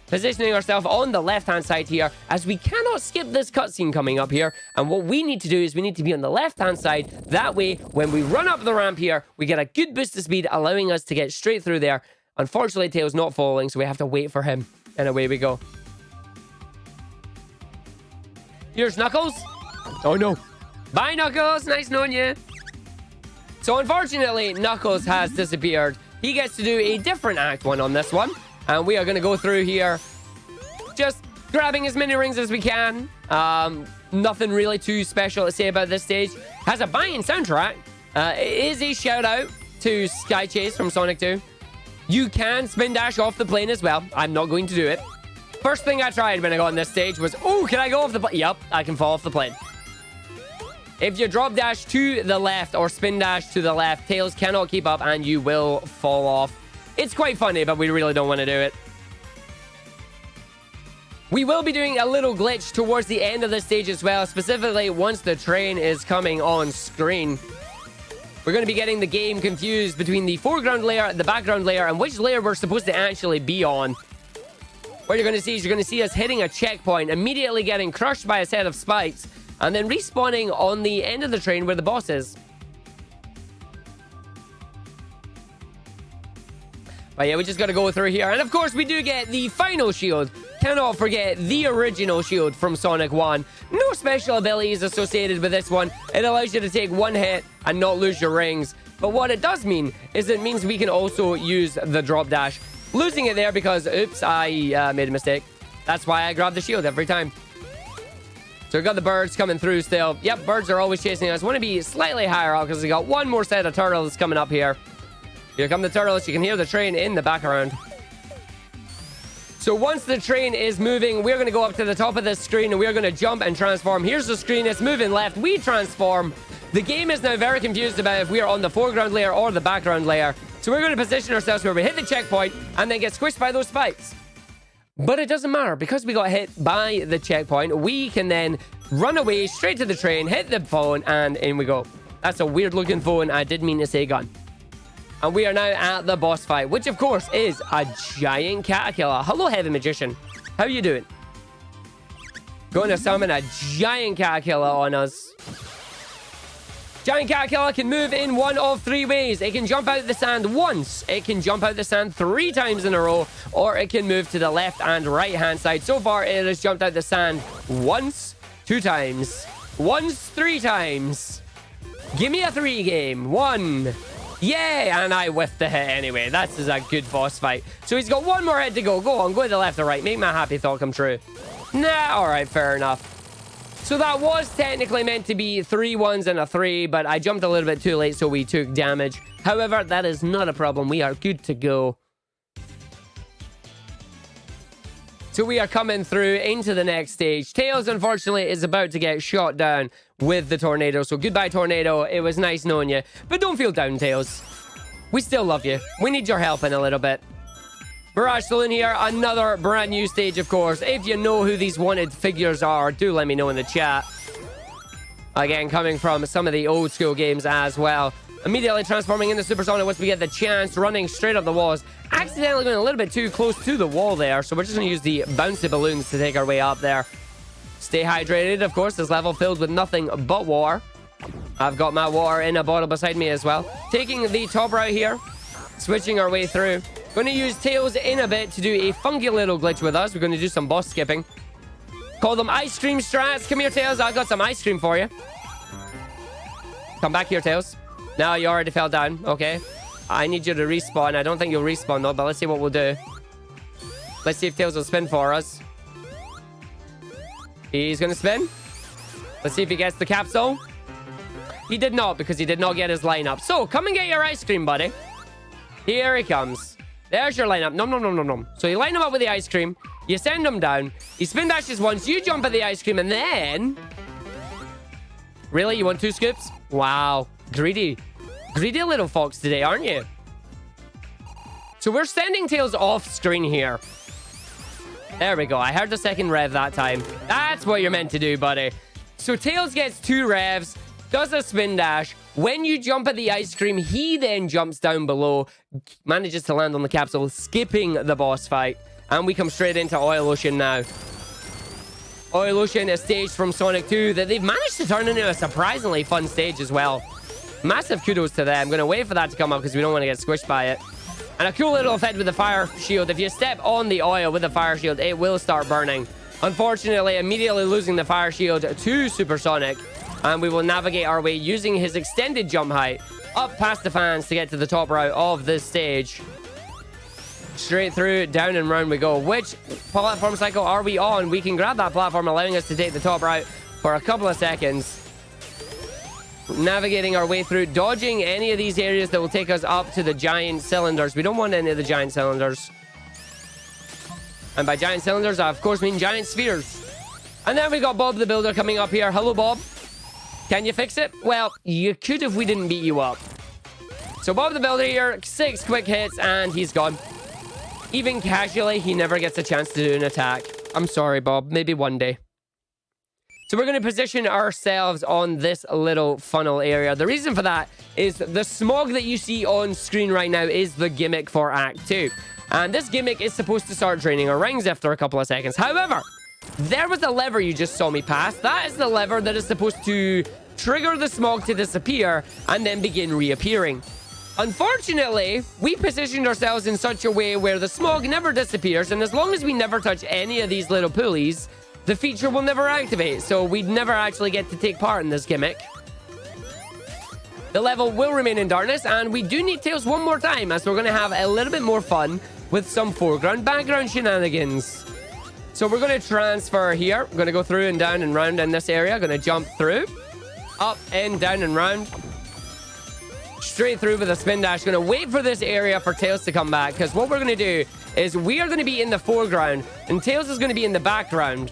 Positioning ourselves on the left-hand side here, as we cannot skip this cutscene coming up here. And what we need to do is we need to be on the left-hand side. That way, when we run up the ramp here, we get a good boost of speed, allowing us to get straight through there. Unfortunately, Tails not falling, so we have to wait for him. And away we go. Here's Knuckles. Oh, no. Bye, Knuckles. Nice knowing you. So, unfortunately, Knuckles has disappeared. He gets to do a different Act 1 on this one. And we are going to go through here, just grabbing as many rings as we can. Nothing really too special to say about this stage. Has a banging soundtrack. It is a shout-out to Sky Chase from Sonic 2. You can spin dash off the plane as well. I'm not going to do it. First thing I tried when I got on this stage was, oh, can I go off the plane? Yep, I can fall off the plane. If you drop dash to the left or spin dash to the left, Tails cannot keep up and you will fall off. It's quite funny, but we really don't want to do it. We will be doing a little glitch towards the end of the stage as well, specifically once the train is coming on screen. We're going to be getting the game confused between the foreground layer, the background layer, and which layer we're supposed to actually be on. What you're going to see is you're going to see us hitting a checkpoint, immediately getting crushed by a set of spikes, and then respawning on the end of the train where the boss is. But yeah, we just got to go through here. And of course, we do get the final shield. Cannot forget the original shield from Sonic 1. No special abilities associated with this one. It allows you to take one hit and not lose your rings. But what it does mean is it means we can also use the drop dash. Losing it there because, oops, I made a mistake. That's why I grab the shield every time. So we've got the birds coming through still. Yep, birds are always chasing us. Want to be slightly higher up because we got one more set of turtles coming up here. Here come the turtles. You can hear the train in the background. So once the train is moving, we're going to go up to the top of this screen and we're going to jump and transform. Here's the screen. It's moving left. We transform. The game is now very confused about if we are on the foreground layer or the background layer. So we're going to position ourselves where we hit the checkpoint and then get squished by those spikes. But it doesn't matter because we got hit by the checkpoint. We can then run away straight to the train, hit the phone, and in we go. That's a weird looking phone. I did mean to say gun. And we are now at the boss fight, which of course is a giant caterpillar. Hello, Heavy Magician. How are you doing? Going to summon a giant caterpillar on us. Giant caterpillar can move in one of 3 ways. It can jump out the sand once. It can jump out the sand 3 times in a row. Or it can move to the left and right hand side. So far, it has jumped out the sand once, 2 times. Once, 3 times. Give me a 3 game. 1. Yay! And I whiffed the hit anyway. That's a good boss fight. So he's got 1 more hit to go. Go on, go to the left or right. Make my happy thought come true. Nah, alright, fair enough. So that was technically meant to be 3 1s and a 3, but I jumped a little bit too late, so we took damage. However, that is not a problem. We are good to go. So we are coming through into the next stage. Tails, unfortunately, is about to get shot down with the tornado. So goodbye, tornado. It was nice knowing you. But don't feel down, Tails. We still love you. We need your help in a little bit. Mirage Saloon here, another brand new stage, of course. If you know who these wanted figures are, do let me know in the chat. Again, coming from some of the old school games as well. Immediately transforming into Supersonic once we get the chance, running straight up the walls. Accidentally going a little bit too close to the wall there, so we're just going to use the bouncy balloons to take our way up there. Stay hydrated, of course. This level filled with nothing but water. I've got my water in a bottle beside me as well. Taking the top route here, switching our way through. Going to use Tails in a bit to do a funky little glitch with us. We're going to do some boss skipping. Call them ice cream strats. Come here, Tails. I've got some ice cream for you. Come back here, Tails. No, you already fell down. Okay. I need you to respawn. I don't think you'll respawn, though, but let's see what we'll do. Let's see if Tails will spin for us. He's going to spin. Let's see if he gets the capsule. He did not, because he did not get his lineup. So, come and get your ice cream, buddy. Here he comes. There's your lineup. Nom, nom, nom, nom, nom. So you line him up with the ice cream. You send him down. He spin dashes once. You jump at the ice cream and then... Really? You want 2 scoops? Wow. Greedy. Greedy little fox today, aren't you? So we're sending Tails off screen here. There we go. I heard the second rev that time. That's what you're meant to do, buddy. So Tails gets 2 revs, does a spin dash. When you jump at the ice cream, he then jumps down below, manages to land on the capsule, skipping the boss fight. And we come straight into Oil Ocean now. Oil Ocean, a stage from Sonic 2 that they've managed to turn into a surprisingly fun stage as well. Massive kudos to them. I'm going to wait for that to come up because we don't want to get squished by it. And a cool little effect with the fire shield. If you step on the oil with the fire shield, it will start burning. Unfortunately, immediately losing the fire shield to Supersonic. And we will navigate our way using his extended jump height up past the fans to get to the top route of this stage. Straight through, down and round we go. Which platform cycle are we on? We can grab that platform, allowing us to take the top route for a couple of seconds. Navigating our way through, dodging any of these areas that will take us up to the giant cylinders. We don't want any of the giant cylinders. And by giant cylinders, I of course mean giant spheres. And then we got Bob the Builder coming up here. Hello, Bob. Can you fix it? Well, you could if we didn't beat you up. So Bob the Builder here, 6 quick hits, and he's gone. Even casually, he never gets a chance to do an attack. I'm sorry, Bob. Maybe one day. So we're going to position ourselves on this little funnel area. The reason for that is the smog that you see on screen right now is the gimmick for Act 2. And this gimmick is supposed to start draining our rings after a couple of seconds. However, there was a lever you just saw me pass. That is the lever that is supposed to trigger the smog to disappear and then begin reappearing. Unfortunately, we positioned ourselves in such a way where the smog never disappears, and as long as we never touch any of these little pulleys, the feature will never activate, so we'd never actually get to take part in this gimmick. The level will remain in darkness, and we do need Tails one more time, as we're going to have a little bit more fun with some foreground-background shenanigans. So we're going to transfer here. We're going to go through and down and round in this area. Going to jump through, up and down and round. Straight through with a spin dash. Going to wait for this area for Tails to come back, because what we're going to do is we are going to be in the foreground and Tails is going to be in the background,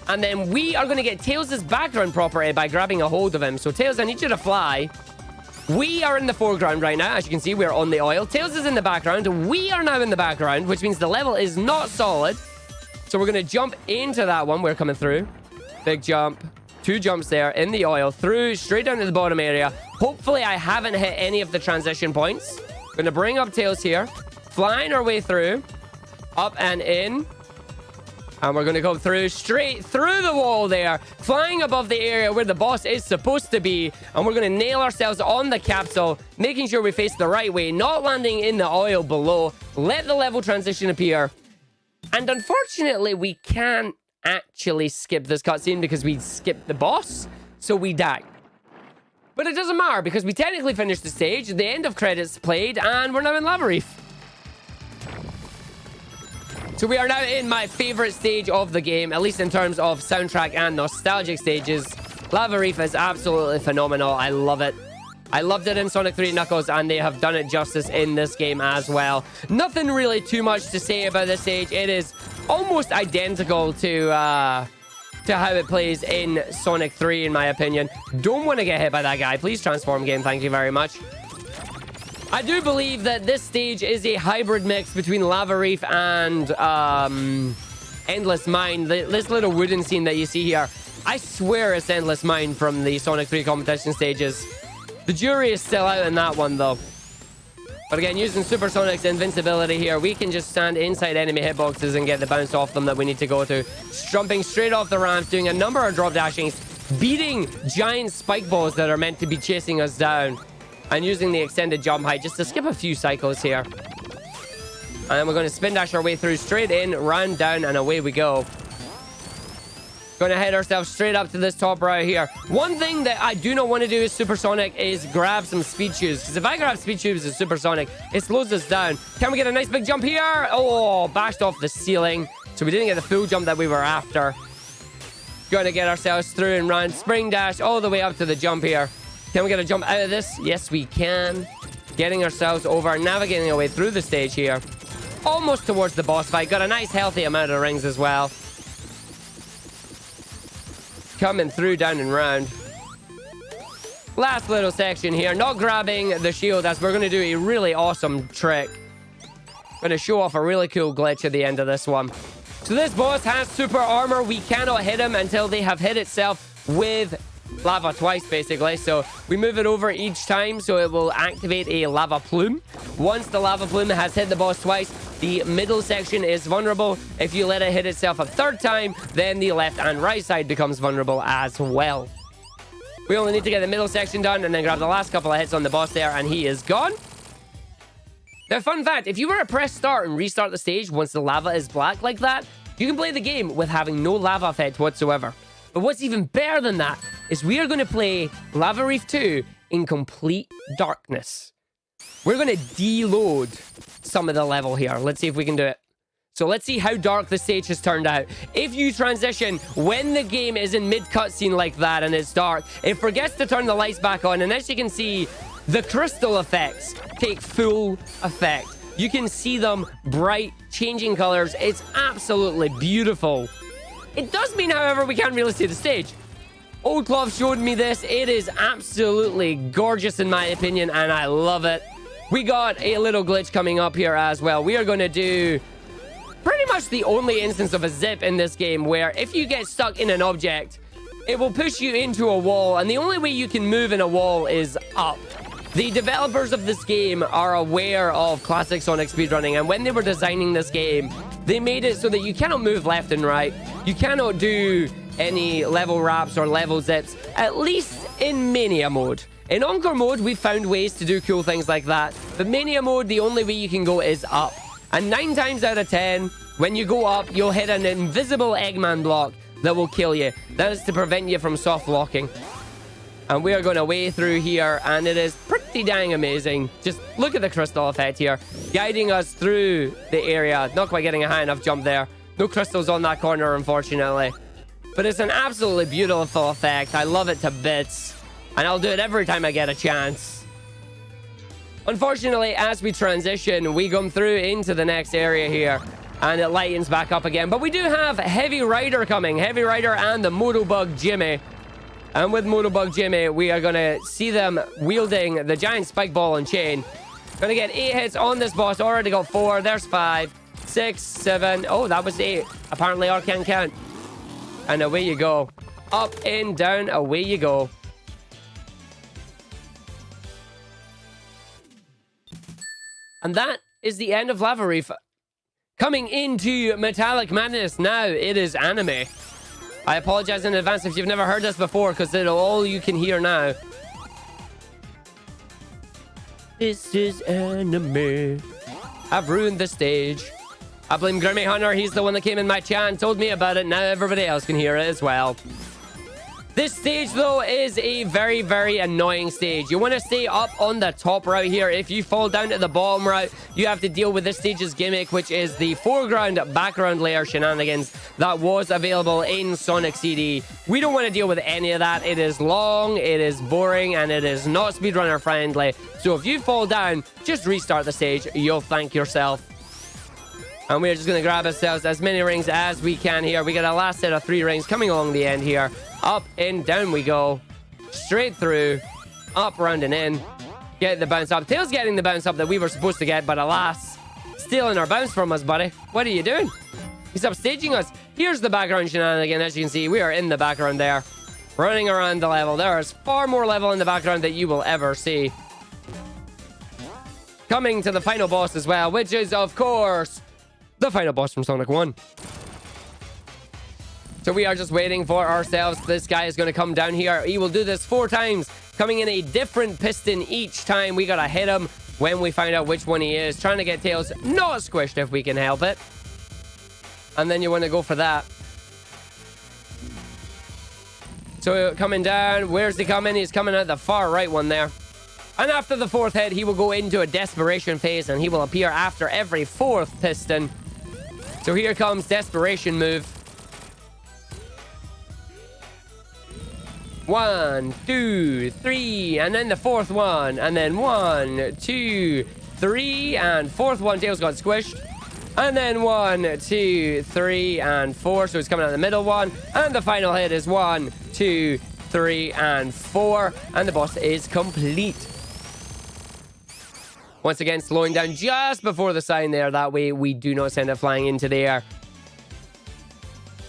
and then we are going to get Tails' background property by grabbing a hold of him. So Tails, I need you to fly. We are in the foreground right now. As you can see, we're on the oil. Tails is in the background. We are now in the background, which means the level is not solid. So we're going to jump into that one. We're coming through. Big jump. 2 jumps there in the oil, through, straight down to the bottom area. Hopefully, I haven't hit any of the transition points. Going to bring up Tails here. Flying our way through. Up and in. And we're going to go through, straight through the wall there. Flying above the area where the boss is supposed to be. And we're going to nail ourselves on the capsule, making sure we face the right way, not landing in the oil below. Let the level transition appear. And unfortunately, we can't actually skip this cutscene because we skipped the boss, so we die. But it doesn't matter because we technically finished the stage, the end of credits played, and we're now in Lava Reef. So we are now in my favorite stage of the game, at least in terms of soundtrack and nostalgic stages. Lava Reef is absolutely phenomenal. I love it. I loved it in Sonic 3 Knuckles, and they have done it justice in this game as well. Nothing really too much to say about this stage. It is almost identical to how it plays in Sonic 3, in my opinion. Don't want to get hit by that guy. Please transform, game. Thank you very much. I do believe that this stage is a hybrid mix between Lava Reef and Endless Mine. This little wooden scene that you see here, I swear it's Endless Mine from the Sonic 3 competition stages. The jury is still out in that one, though. But again, using Supersonic's invincibility here, we can just stand inside enemy hitboxes and get the bounce off them that we need to go to. Jumping straight off the ramps, doing a number of drop dashings, beating giant spike balls that are meant to be chasing us down, and using the extended jump height just to skip a few cycles here. And we're going to spin dash our way through, straight in, round, down, and away we go. Going to head ourselves straight up to this top right here. One thing that I do not want to do as Supersonic is grab some speed tubes. Because if I grab speed tubes as Supersonic, it slows us down. Can we get a nice big jump here? Oh, bashed off the ceiling. So we didn't get the full jump that we were after. Going to get ourselves through and round. Spring dash all the way up to the jump here. Can we get a jump out of this? Yes, we can. Getting ourselves over, navigating our way through the stage here. almost towards the boss fight. Got a nice healthy amount of rings as well. Coming through down and round. Last little section here. Not grabbing the shield as we're going to do a really awesome trick. Going to show off a really cool glitch at the end of this one. So this boss has super armor. We cannot hit him until they have hit itself with lava twice, basically. So we move it over each time, so it will activate a lava plume. Once the lava plume has hit the boss twice, the middle section is vulnerable. If you let it hit itself a third time, then the left and right side becomes vulnerable as well. We only need to get the middle section done and then grab the last couple of hits on the boss there, and he is gone. Now, fun fact, if you were to press start and restart the stage once the lava is black like that, you can play the game with having no lava effect whatsoever. But what's even better than that is we are going to play Lava Reef 2 in complete darkness. We're going to deload some of the level here. Let's see if we can do it. So let's see how dark the stage has turned out. If you transition when the game is in mid-cutscene like that and it's dark, it forgets to turn the lights back on. And as you can see, the crystal effects take full effect. You can see them bright, changing colors. It's absolutely beautiful. It does mean, however, we can't really see the stage. Old Cloth showed me this. It is absolutely gorgeous in my opinion, and I love it. We got a little glitch coming up here as well. We are going to do pretty much the only instance of a zip in this game where if you get stuck in an object, it will push you into a wall, and the only way you can move in a wall is up. The developers of this game are aware of classic Sonic speedrunning, and when they were designing this game, they made it so that you cannot move left and right. You cannot do any level wraps or level zips, at least in Mania mode. In Encore mode, we found ways to do cool things like that, but Mania mode, the only way you can go is up. And 9 times out of 10, when you go up, you'll hit an invisible Eggman block that will kill you. That is to prevent you from soft locking. And we are going to way through here, and it is pretty dang amazing. Just look at the crystal effect here, guiding us through the area. Not quite getting a high enough jump there. No crystals on that corner, unfortunately. But it's an absolutely beautiful effect. I love it to bits. And I'll do it every time I get a chance. Unfortunately, as we transition, we come through into the next area here. And it lightens back up again. But we do have Heavy Rider coming. Heavy Rider and the Motobug Jimmy. And with Motobug Jimmy, we are going to see them wielding the giant spike ball and chain. Going to get 8 hits on this boss. Already got 4. There's 5, 6, 7. Oh, that was 8. Apparently, I can't count. And away you go. Up and down, away you go. And that is the end of Lava Reef. Coming into Metallic Madness now, it is anime. I apologize in advance if you've never heard this before, because it's all you can hear now. This is anime. I've ruined the stage. I blame Grimmy Hunter. He's the one that came in my chat and told me about it. Now everybody else can hear it as well. This stage, though, is a very, very annoying stage. You want to stay up on the top right here. If you fall down to the bottom right, you have to deal with this stage's gimmick, which is the foreground, background layer shenanigans that was available in Sonic CD. We don't want to deal with any of that. It is long, it is boring, and it is not speedrunner friendly. So if you fall down, just restart the stage. You'll thank yourself. And we're just going to grab ourselves as many rings as we can here. We got a last set of 3 rings coming along the end here. Up and down we go. Straight through. Up, round, and in. Get the bounce up. Tails getting the bounce up that we were supposed to get, but alas, stealing our bounce from us, buddy. What are you doing? He's upstaging us. Here's the background shenanigan. As you can see, we are in the background there. Running around the level. There is far more level in the background that you will ever see. Coming to the final boss as well, which is, of course, the final boss from Sonic 1. So we are just waiting for ourselves. This guy is going to come down here. He will do this 4 times, coming in a different piston each time. We got to hit him when we find out which one he is. Trying to get Tails not squished if we can help it. And then you want to go for that. So coming down. Where's he coming? He's coming out the far right one there. And after the 4th hit, he will go into a desperation phase, and he will appear after every 4th piston. So here comes desperation move. 1, 2, 3, and then the 4th one, and then 1, 2, 3, and 4th one. Tails got squished. And then 1, 2, 3, and 4. So it's coming out the middle one. And the final hit is 1, 2, 3, and 4. And the boss is complete. Once again, slowing down just before the sign there. That way we do not send it flying into the air.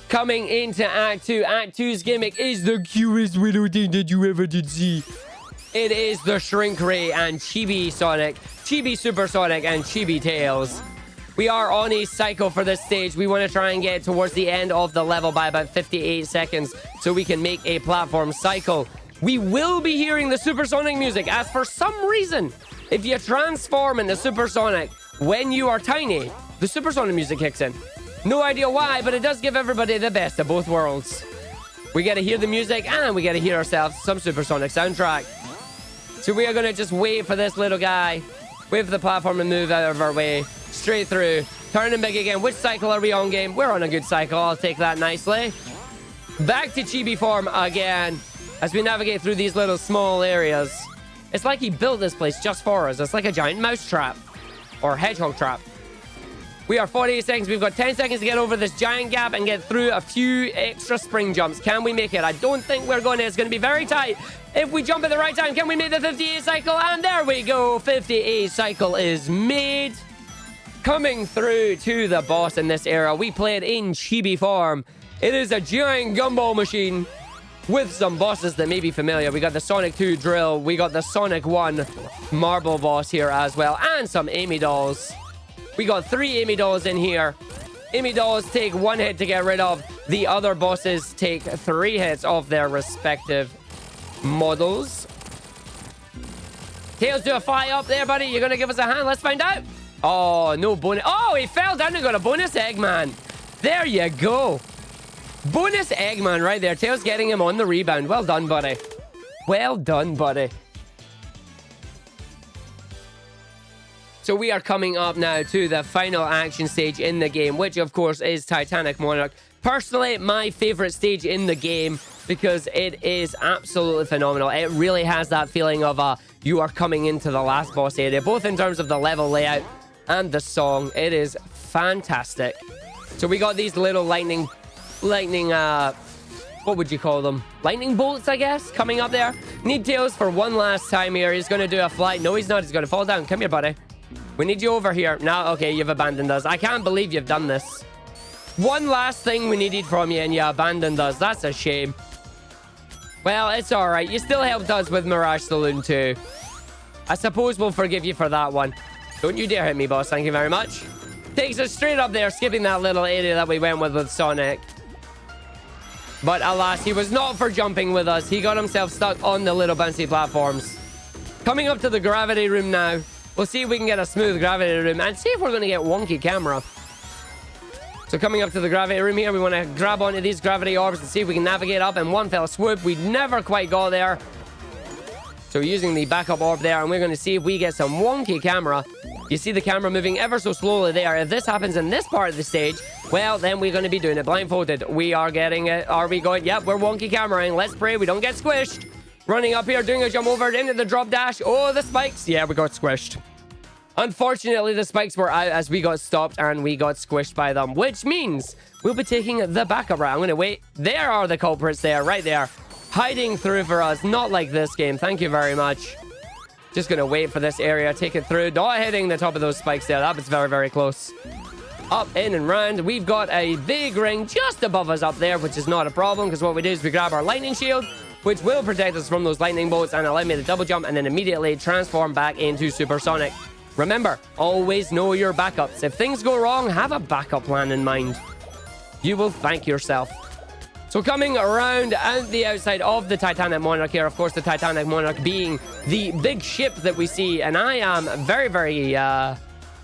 Coming into Act 2. Act 2's gimmick is the cutest little thing that you ever did see. It is the Shrink Ray and Chibi Sonic, Chibi Supersonic, and Chibi Tails. We are on a cycle for this stage. We want to try and get towards the end of the level by about 58 seconds so we can make a platform cycle. We will be hearing the Supersonic music, as for some reason, if you transform into Supersonic when you are tiny, the Supersonic music kicks in. No idea why, but it does give everybody the best of both worlds. We get to hear the music, and we get to hear ourselves some Supersonic soundtrack. So we are going to just wait for this little guy, wait for the platform to move out of our way, straight through, turning big again. Which cycle are we on, game? We're on a good cycle. I'll take that nicely. Back to Chibi form again, as we navigate through these little small areas. It's like he built this place just for us. It's like a giant mouse trap, or hedgehog trap. We are 48 seconds. We've got 10 seconds to get over this giant gap and get through a few extra spring jumps. Can we make it? I don't think we're going to. It's going to be very tight. If we jump at the right time, can we make the 58 cycle? And there we go. 58 cycle is made. Coming through to the boss in this era. We played in Chibi form. It is a giant gumball machine with some bosses that may be familiar. We got the Sonic 2 drill. We got the Sonic 1 marble boss here as well. And some Amy dolls. We got 3 Amy dolls in here. Amy dolls take 1 hit to get rid of. The other bosses take 3 hits of their respective models. Tails, do a fly up there, buddy. You're going to give us a hand? Let's find out. Oh, no bonus. Oh, he fell down and got a bonus Eggman. There you go. Bonus Eggman right there. Tails getting him on the rebound. Well done, buddy. Well done, buddy. So we are coming up now to the final action stage in the game, which of course is Titanic Monarch. Personally, my favorite stage in the game because it is absolutely phenomenal. It really has that feeling of you are coming into the last boss area, both in terms of the level layout and the song. It is fantastic. So we got these little lightning, what would you call them? Lightning bolts, I guess, coming up there. Need Tails for one last time here. He's going to do a flight. No, he's not. He's going to fall down. Come here, buddy. We need you over here. Now, okay, you've abandoned us. I can't believe you've done this. One last thing we needed from you, and you abandoned us. That's a shame. Well, it's all right. You still helped us with Mirage Saloon 2. I suppose we'll forgive you for that one. Don't you dare hit me, boss. Thank you very much. Takes us straight up there, skipping that little area that we went with Sonic. But alas, he was not for jumping with us. He got himself stuck on the little bouncy platforms. Coming up to the gravity room now. We'll see if we can get a smooth gravity room and see if we're going to get wonky camera. So coming up to the gravity room here, we want to grab onto these gravity orbs and see if we can navigate up in one fell swoop. We never quite got there. So using the backup orb there, and we're going to see if we get some wonky camera. You see the camera moving ever so slowly there. If this happens in this part of the stage, well, then we're going to be doing it blindfolded. We are getting it. Are we going? Yep, we're wonky cameraing. Let's pray we don't get squished. Running up here, doing a jump over into the drop dash. Oh, the spikes. Yeah, we got squished. Unfortunately, the spikes were out as we got stopped and we got squished by them, which means we'll be taking the backup route. I'm going to wait. There are the culprits there, right there. Hiding through for us. Not like this game. Thank you very much. Just going to wait for this area. Take it through. Not hitting the top of those spikes there. That was very, very close. Up, in, and round. We've got a big ring just above us up there, which is not a problem because what we do is we grab our lightning shield, which will protect us from those lightning bolts and allow me to double jump and then immediately transform back into Supersonic. Remember, always know your backups. If things go wrong, have a backup plan in mind. You will thank yourself. So coming around out the outside of the Titanic Monarch here, of course, the Titanic Monarch being the big ship that we see, and I am very, very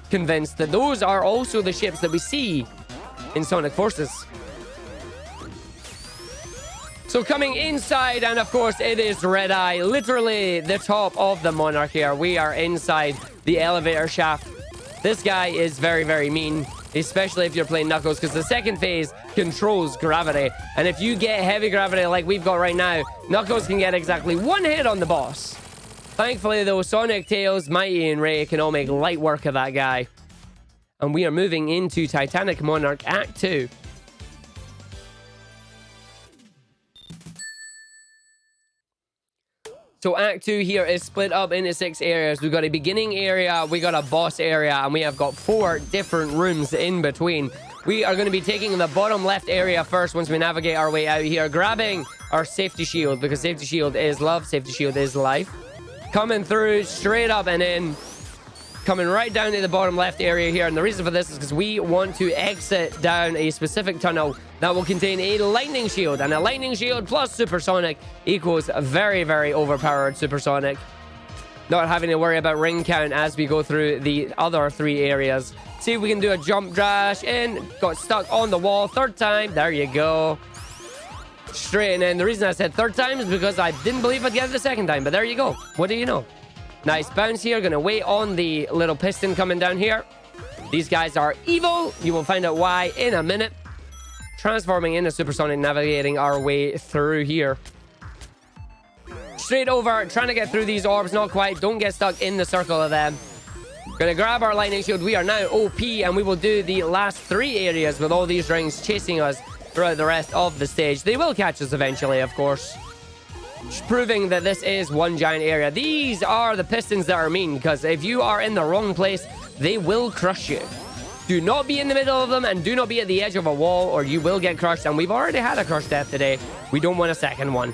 convinced that those are also the ships that we see in Sonic Forces. So coming inside, and of course, it is Red Eye, literally the top of the Monarch here. We are inside the elevator shaft. This guy is very, very mean, especially if you're playing Knuckles, because the second phase controls gravity. And if you get heavy gravity like we've got right now, Knuckles can get exactly one hit on the boss. Thankfully, though, Sonic, Tails, Mighty, and Ray can all make light work of that guy. and we are moving into Titanic Monarch Act 2. So Act 2 here is split up into 6 areas. We've got a beginning area, we got a boss area, and we have got 4 different rooms in between. We are going to be taking the bottom left area first once we navigate our way out here, grabbing our safety shield, because safety shield is love, safety shield is life. Coming through straight up and in, coming right down to the bottom left area here. And the reason for this is because we want to exit down a specific tunnel that will contain a lightning shield, and a lightning shield plus supersonic equals a very, very overpowered supersonic. Not having to worry about ring count as we go through the other 3 areas. See if we can do a jump dash in. Got stuck on the wall 3rd time. There you go. Straight in. The reason I said 3rd time is because I didn't believe I'd get it the 2nd time. But there you go. What do you know? Nice bounce here. Gonna wait on the little piston coming down here. These guys are evil. You will find out why in a minute. Transforming into supersonic, navigating our way through here. Straight over, trying to get through these orbs. Not quite. Don't get stuck in the circle of them. Gonna grab our lightning shield. We are now OP, and we will do the last 3 areas with all these rings chasing us throughout the rest of the stage. They will catch us eventually, of course. Just proving that this is one giant area. These are the pistons that are mean, because if you are in the wrong place, they will crush you. Do not be in the middle of them, and do not be at the edge of a wall, or you will get crushed. And we've already had a crush death today. We don't want a second one.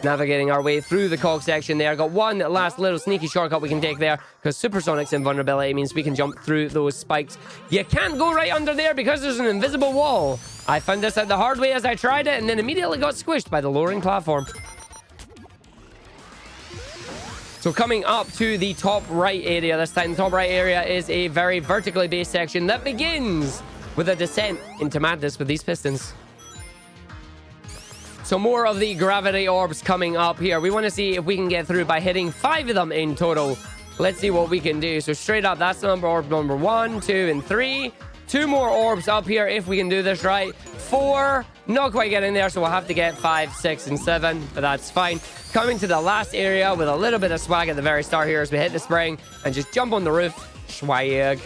Navigating our way through the cog section there. Got one last little sneaky shortcut we can take there, because supersonic's invulnerability means we can jump through those spikes. You can't go right under there because there's an invisible wall. I found this out the hard way as I tried it, and then immediately got squished by the lowering platform. So coming up to the top right area this time. The top right area is a very vertically based section that begins with a descent into madness with these pistons. So more of the gravity orbs coming up here. We want to see if we can get through by hitting 5 of them in total. Let's see what we can do. So straight up, that's orb number 1, 2, and 3. 2 more orbs up here if we can do this right. 4, not quite getting there, so we'll have to get 5, 6, and 7, but that's fine. Coming to the last area with a little bit of swag at the very start here as we hit the spring and just jump on the roof. Swag.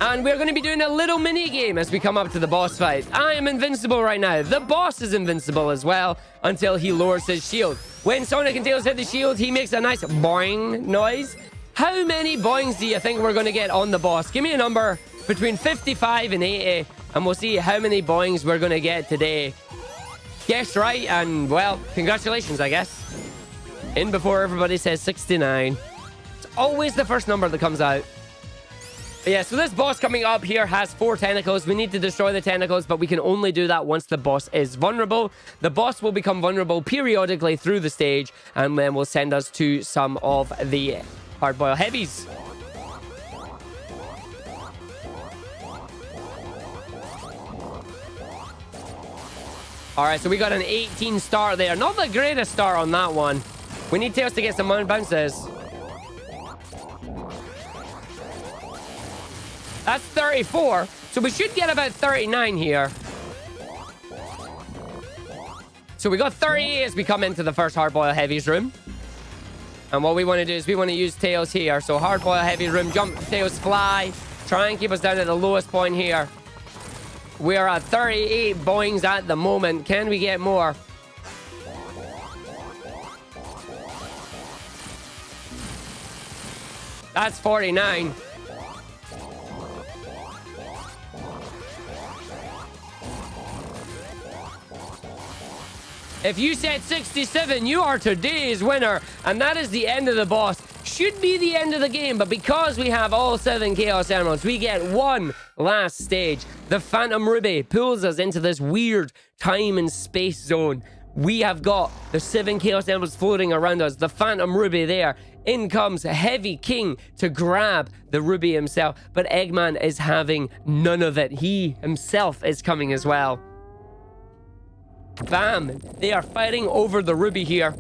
And we're going to be doing a little mini game as we come up to the boss fight. I am invincible right now. The boss is invincible as well until he lowers his shield. When Sonic and Tails hit the shield, he makes a nice boing noise. How many boings do you think we're going to get on the boss? Give me a number between 55 and 80, and we'll see how many boings we're going to get today. Guess right, and well, congratulations, I guess. In before everybody says 69. It's always the first number that comes out. But yeah, so this boss coming up here has 4 tentacles. We need to destroy the tentacles, but we can only do that once the boss is vulnerable. The boss will become vulnerable periodically through the stage, and then will send us to some of the hard-boiled heavies. Alright, so we got an 18 start there. Not the greatest start on that one. We need Tails to get some bounces. That's 34. So we should get about 39 here. So we got 38 as we come into the first hard-boiled heavies room. And what we want to do is we want to use Tails here. So hard-boiled heavies room, jump, Tails, fly. Try and keep us down at the lowest point here. We are at 38 boings at the moment. Can we get more? That's 49. If you said 67, you are today's winner. And that is the end of the boss. Should be the end of the game, but because we have all 7 Chaos Emeralds, we get one last stage. The Phantom Ruby pulls us into this weird time and space zone. We have got the 7 Chaos Emeralds floating around us. The Phantom Ruby there. In comes Heavy King to grab the Ruby himself, but Eggman is having none of it. He himself is coming as well. Bam! They are fighting over the Ruby here.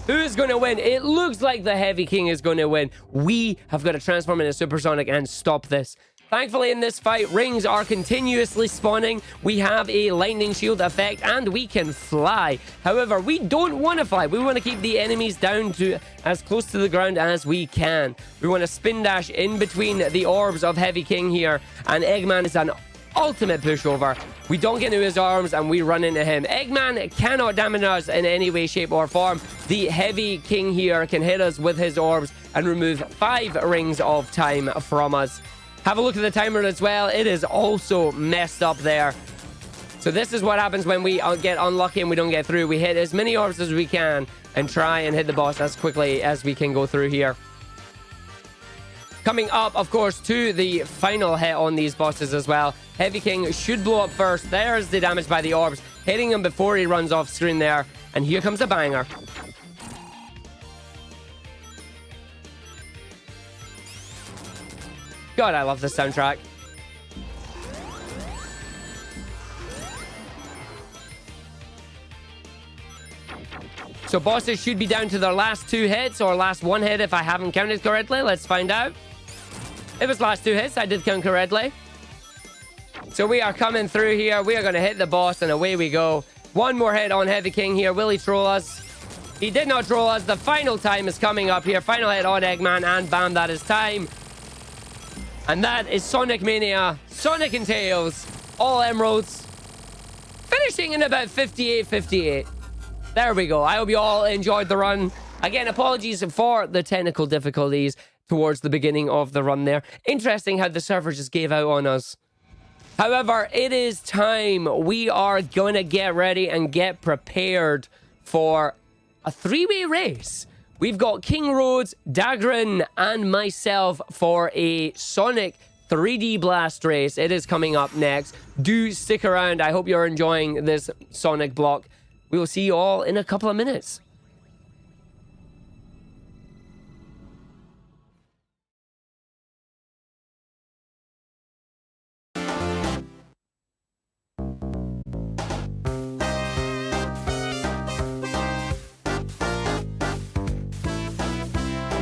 Who's going to win? It looks like the Heavy King is going to win. We have got to transform into Supersonic and stop this. Thankfully, in this fight, rings are continuously spawning. We have a lightning shield effect, and we can fly. However, we don't want to fly. We want to keep the enemies down to as close to the ground as we can. We want to spin dash in between the orbs of Heavy King here, and Eggman is an ultimate pushover. We don't get into his arms, and we run into him. Eggman cannot damage us in any way, shape, or form. The Heavy King here can hit us with his orbs and remove 5 rings of time from us. Have a look at the timer as well. It is also messed up there. So this is what happens when we get unlucky and we don't get through. We hit as many orbs as we can and try and hit the boss as quickly as we can go through here. Coming up, of course, to the final hit on these bosses as well. Heavy King should blow up first. There's the damage by the orbs, hitting him before he runs off screen there. And here comes a banger. God, I love this soundtrack. So bosses should be down to their last 2 hits, or last 1 hit if I haven't counted correctly. Let's find out. If it's last 2 hits, I did count correctly. So we are coming through here. We are going to hit the boss, and away we go. 1 more hit on Heavy King here. Will he troll us? He did not troll us. The final time is coming up here. Final hit on Eggman, and bam, that is time. And that is Sonic Mania, Sonic and Tails, all emeralds, finishing in about 58-58. There we go. I hope you all enjoyed the run. Again, apologies for the technical difficulties towards the beginning of the run there. Interesting how the server just gave out on us. However, it is time. We are going to get ready and get prepared for a 3-way race. We've got King Rhodes, Dagran, and myself for a Sonic 3D Blast race. It is coming up next. Do stick around. I hope you're enjoying this Sonic block. We will see you all in a couple of minutes.